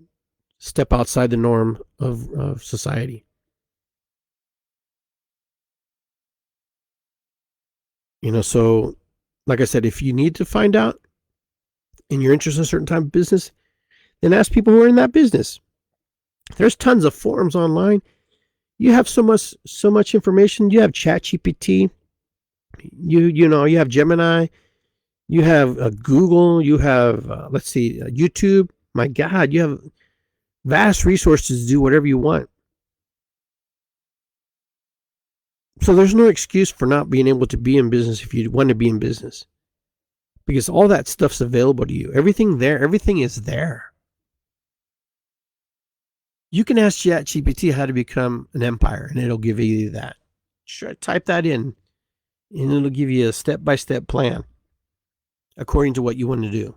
step outside the norm of society? So like I said, if you need to find out and you're interested in a certain type of business, then ask people who are in that business. There's tons of forums online. You have so much information. You have ChatGPT. You have Gemini. You have Google. You have YouTube. My God, you have vast resources to do whatever you want. So there's no excuse for not being able to be in business if you want to be in business, because all that stuff's available to you. Everything is there. You can ask ChatGPT how to become an empire, and it'll give you that. Sure, type that in, and it'll give you a step-by-step plan according to what you want to do.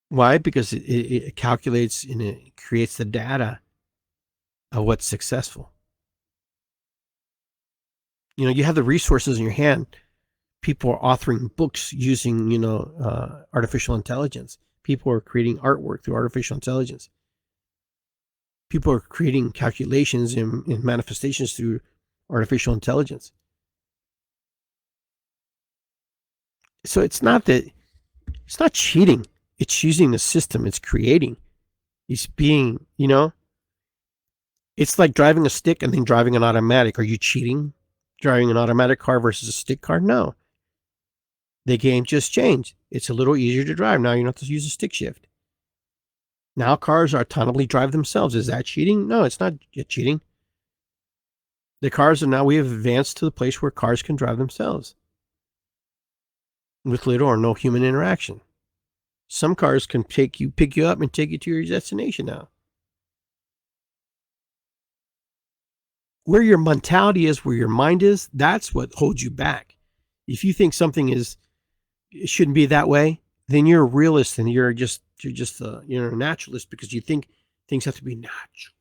Why? Because it calculates and it creates the data of what's successful. You have the resources in your hand. People are authoring books using, artificial intelligence. People are creating artwork through artificial intelligence. People are creating calculations and manifestations through artificial intelligence. So it's not cheating. It's using the system. It's creating. It's being, it's like driving a stick and then driving an automatic. Are you cheating? Driving an automatic car versus a stick car? No. The game just changed. It's a little easier to drive. Now you don't have to use a stick shift. Now cars autonomously drive themselves. Is that cheating? No, it's not cheating. The cars we have advanced to the place where cars can drive themselves with little or no human interaction. Some cars can pick you up and take you to your destination now. Where your mentality is, where your mind is, that's what holds you back. If you think something it shouldn't be that way, then you're a realist and you're a naturalist because you think things have to be natural.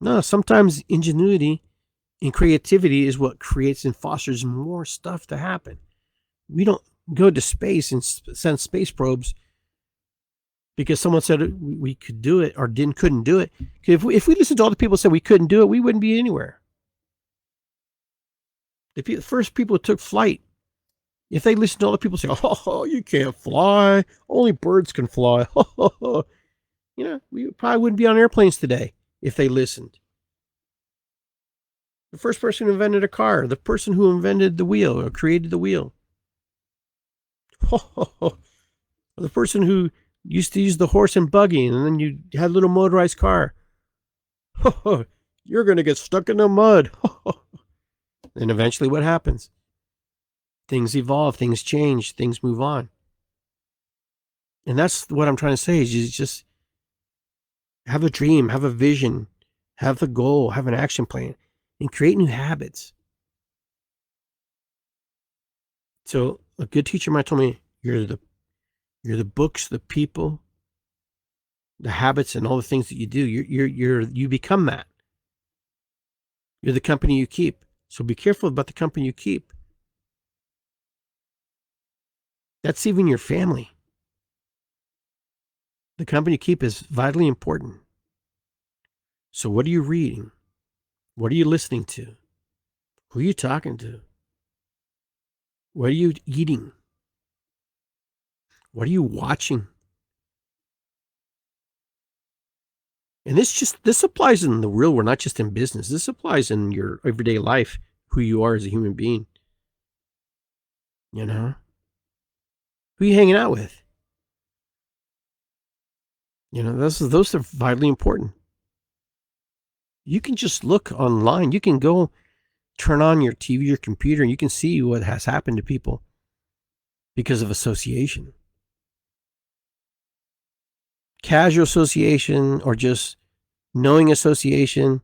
No, sometimes ingenuity and creativity is what creates and fosters more stuff to happen. We don't go to space and send space probes because someone said we could do it or couldn't do it. If we listened to all the people who said we couldn't do it, we wouldn't be anywhere. The first people who took flight, if they listened to all the people say, "Oh, you can't fly. Only birds can fly." We probably wouldn't be on airplanes today if they listened. The first person who invented a car, the person who invented the wheel or created the wheel. The person who used to use the horse and buggy and then you had a little motorized car. You're going to get stuck in the mud. And eventually what happens? Things evolve, things change, things move on. And that's what I'm trying to say is you just have a dream, have a vision, have a goal, have an action plan. and create new habits. So a good teacher might tell me, you're the books, the people, the habits, and all the things that you do. You become that. You're the company you keep. So be careful about the company you keep. That's even your family. The company you keep is vitally important. So what are you reading? What are you listening to? Who are you talking to? What are you eating? What are you watching? And this applies in the real world, not just in business. This applies in your everyday life, who you are as a human being. You know? Who are you hanging out with? You know, those are vitally important. You can just look online. You can go turn on your TV, your computer, and you can see what has happened to people because of association. Casual association, or just knowing association,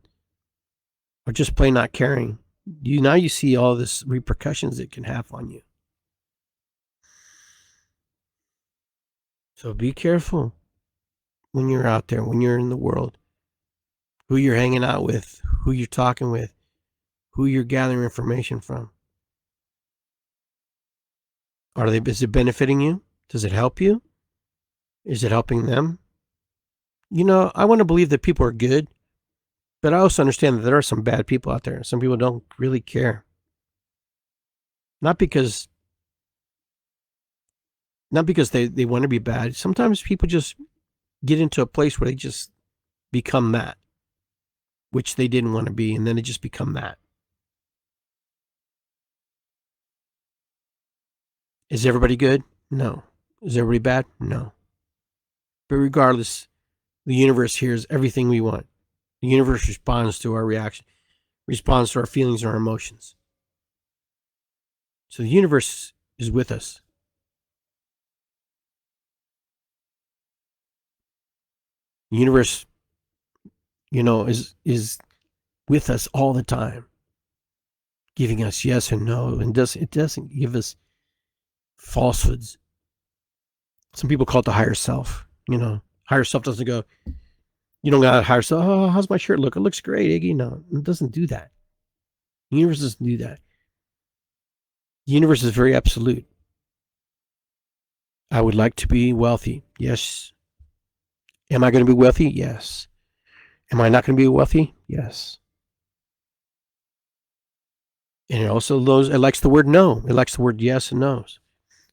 or just plain not caring. Now you see all this repercussions it can have on you. So be careful when you're out there, when you're in the world, who you're hanging out with, who you're talking with, who you're gathering information from. Is it benefiting you? Does it help you? Is it helping them? You know, I want to believe that people are good, but I also understand that there are some bad people out there. Some people don't really care. Not because they want to be bad. Sometimes people just get into a place where they just become that, which they didn't want to be, and then they just become that. Is everybody good? No. Is everybody bad? No. But regardless, the universe hears everything we want. The universe responds to our reaction, responds to our feelings and our emotions. So the universe is with us. The universe, is with us all the time, giving us yes and no, and it doesn't give us falsehoods. Some people call it the higher self. Higher self doesn't go, you don't got a higher self. Oh, how's my shirt look? It looks great, Iggy. No, it doesn't do that. The universe doesn't do that. The universe is very absolute. I would like to be wealthy. Yes. Am I going to be wealthy? Yes. Am I not going to be wealthy? Yes. And it likes the word no. It likes the word yes and no's.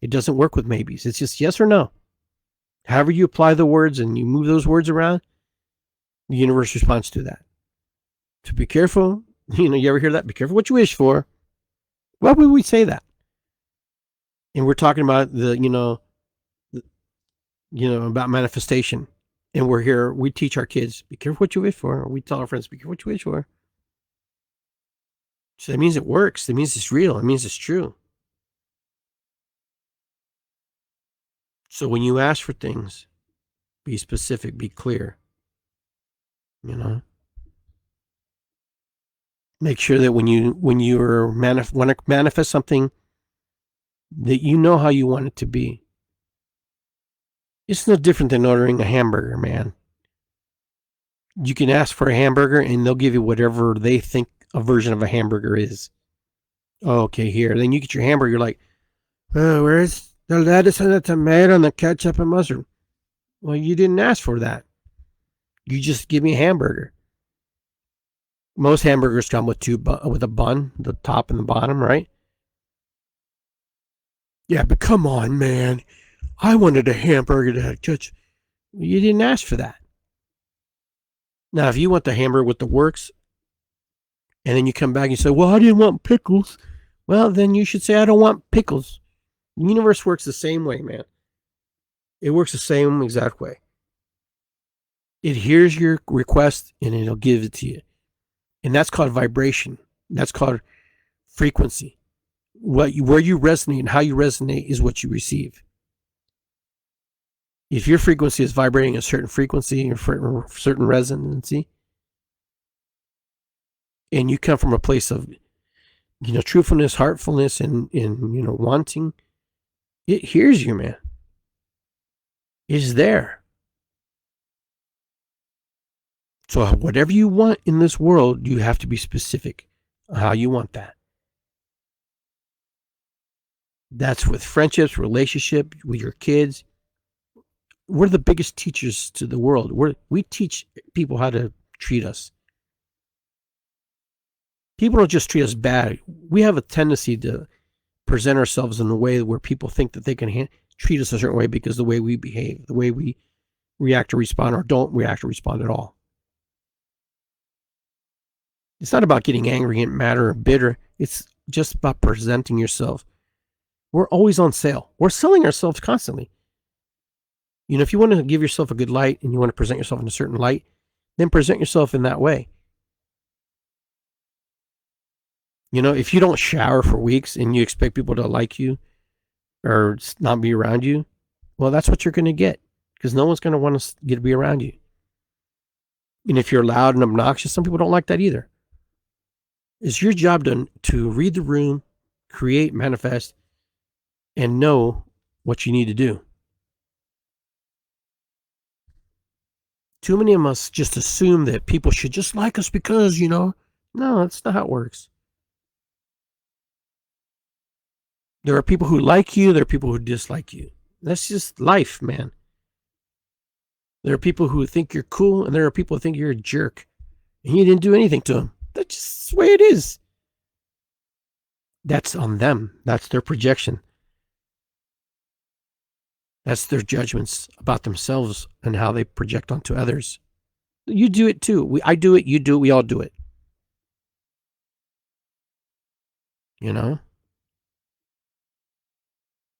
It doesn't work with maybes. It's just yes or no. However you apply the words and you move those words around, the universe responds to that. So be careful. You ever hear that? Be careful what you wish for. Why would we say that? And we're talking about about manifestation. And we're here, we teach our kids, be careful what you wish for. We tell our friends, be careful what you wish for. So that means it works. That means it's real. It means it's true. So when you ask for things, be specific, be clear. Make sure that when you want to manifest something, that you know how you want it to be. It's no different than ordering a hamburger, man. You can ask for a hamburger and they'll give you whatever they think a version of a hamburger is. Oh, okay, here. Then you get your hamburger, you're like, oh, where's the lettuce and the tomato and the ketchup and mustard? Well, you didn't ask for that. You just give me a hamburger. Most hamburgers come with with a bun, the top and the bottom, right? Yeah, but come on, man. I wanted a hamburger that had ketchup. You didn't ask for that. Now, if you want the hamburger with the works, and then you come back and you say, well, I didn't want pickles. Well, then you should say, I don't want pickles. The universe works the same way, man. It works the same exact way. It hears your request and it'll give it to you. And that's called vibration. That's called frequency. Where you resonate and how you resonate is what you receive. If your frequency is vibrating a certain frequency or certain resonancy, and you come from a place of, truthfulness, heartfulness, and wanting, it hears you, man. It's there. So whatever you want in this world, you have to be specific on how you want that. That's with friendships, relationship, with your kids. We're the biggest teachers to the world. We teach people how to treat us. People don't just treat us bad. We have a tendency to present ourselves in a way where people think that they can treat us a certain way because the way we behave, the way we react or respond, or don't react or respond at all. It's not about getting angry and mad or bitter. It's just about presenting yourself. We're always on sale. We're selling ourselves constantly. If you want to give yourself a good light and you want to present yourself in a certain light, then present yourself in that way. If you don't shower for weeks and you expect people to like you or not be around you, well, that's what you're going to get, because no one's going to want to be around you. And if you're loud and obnoxious, some people don't like that either. It's your job to read the room, create, manifest, and know what you need to do. Too many of us just assume that people should just like us because, no, that's not how it works. There are people who like you. There are people who dislike you. That's just life, man. There are people who think you're cool, and there are people who think you're a jerk, and you didn't do anything to them. That's just the way it is. That's on them. That's their projection. That's their judgments about themselves and how they project onto others. You do it too. I do it. You do it. We all do it.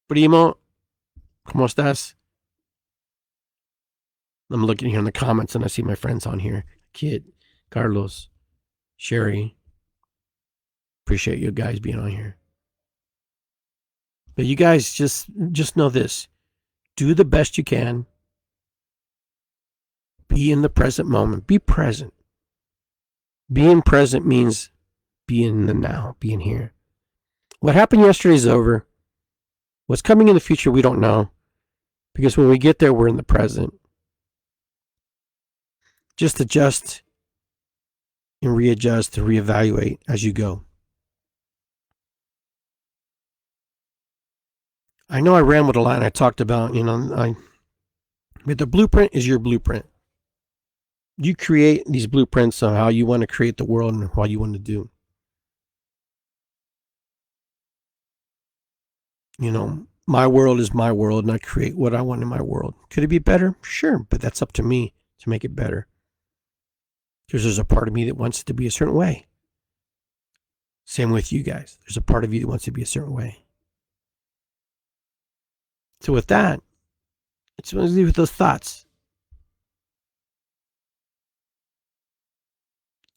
Primo, ¿cómo estás? I'm looking here in the comments and I see my friends on here. Kid, Carlos, Sherry. Appreciate you guys being on here. But you guys just know this. Do the best you can. Be in the present moment. Be present. Being present means being in the now, being here. What happened yesterday is over. What's coming in the future, we don't know. Because when we get there, we're in the present. Just adjust and readjust and reevaluate as you go. I know I rambled a lot and I talked about, but the blueprint is your blueprint. You create these blueprints on how you want to create the world and what you want to do. My world is my world and I create what I want in my world. Could it be better? Sure, but that's up to me to make it better. Because there's a part of me that wants it to be a certain way. Same with you guys. There's a part of you that wants it to be a certain way. So with that, let's leave with those thoughts.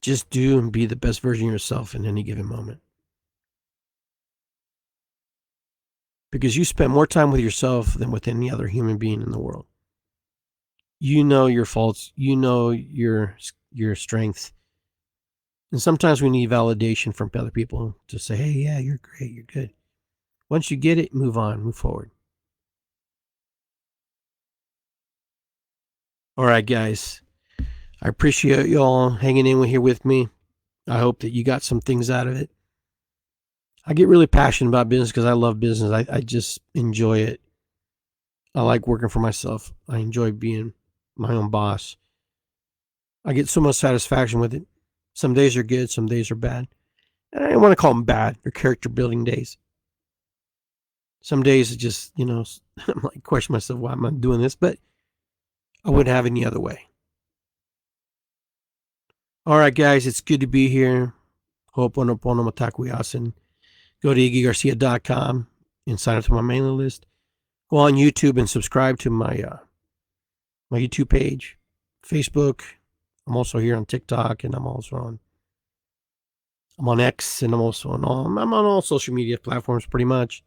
Just do and be the best version of yourself in any given moment. Because you spend more time with yourself than with any other human being in the world. You know your faults. You know your strengths. And sometimes we need validation from other people to say, hey, yeah, you're great. You're good. Once you get it, move on, move forward. All right, guys. I appreciate y'all hanging in here with me. I hope that you got some things out of it. I get really passionate about business because I love business. I just enjoy it. I like working for myself. I enjoy being my own boss. I get so much satisfaction with it. Some days are good, some days are bad. And I don't want to call them bad. They're character building days. Some days it just, I'm like question myself, why am I doing this? But I wouldn't have any other way. All right, guys, it's good to be here. Ho'oponopono matakuyasin. Go to iggygarcia.com and sign up to my mailing list. Go on YouTube and subscribe to my YouTube page, Facebook. I'm also here on TikTok, and I'm on X, and I'm on all social media platforms pretty much.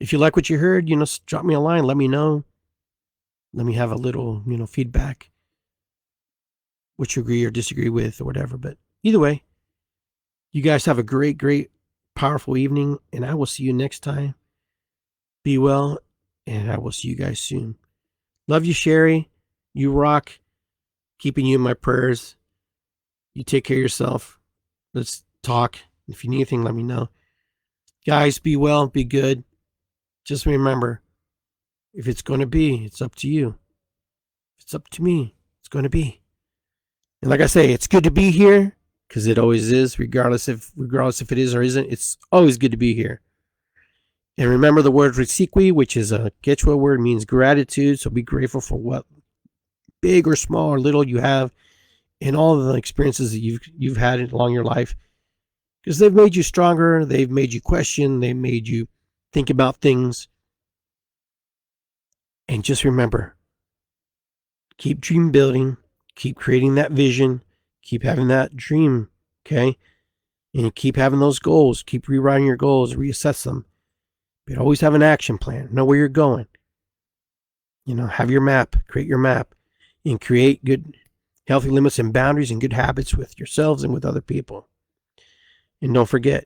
If you like what you heard, drop me a line. Let me know. Let me have a little, feedback, what you agree or disagree with or whatever. But either way, you guys have a great, great, powerful evening, and I will see you next time. Be well, and I will see you guys soon. Love you, Sherry. You rock. Keeping you in my prayers. You take care of yourself. Let's talk. If you need anything, let me know. Guys, be well, be good. Just remember, if it's going to be, it's up to you. If it's up to me, it's going to be. And like I say, it's good to be here, because it always is, regardless if it is or isn't. It's always good to be here. And remember the word reciqui, which is a Quechua word, means gratitude. So be grateful for what big or small or little you have in all of the experiences that you've had along your life, because they've made you stronger. They've made you question. They've made you think about things. And just remember, keep dream building, keep creating that vision, keep having that dream, okay? And keep having those goals, keep rewriting your goals, reassess them. But always have an action plan, know where you're going. Have your map, create your map, and create good, healthy limits and boundaries and good habits with yourselves and with other people. And don't forget,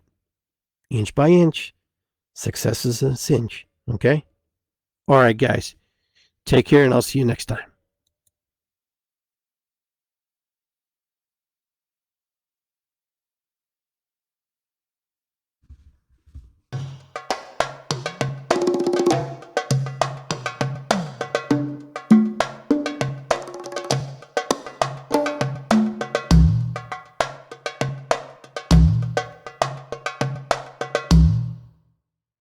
inch by inch, success is a cinch, okay? All right, guys. Take care, and I'll see you next time.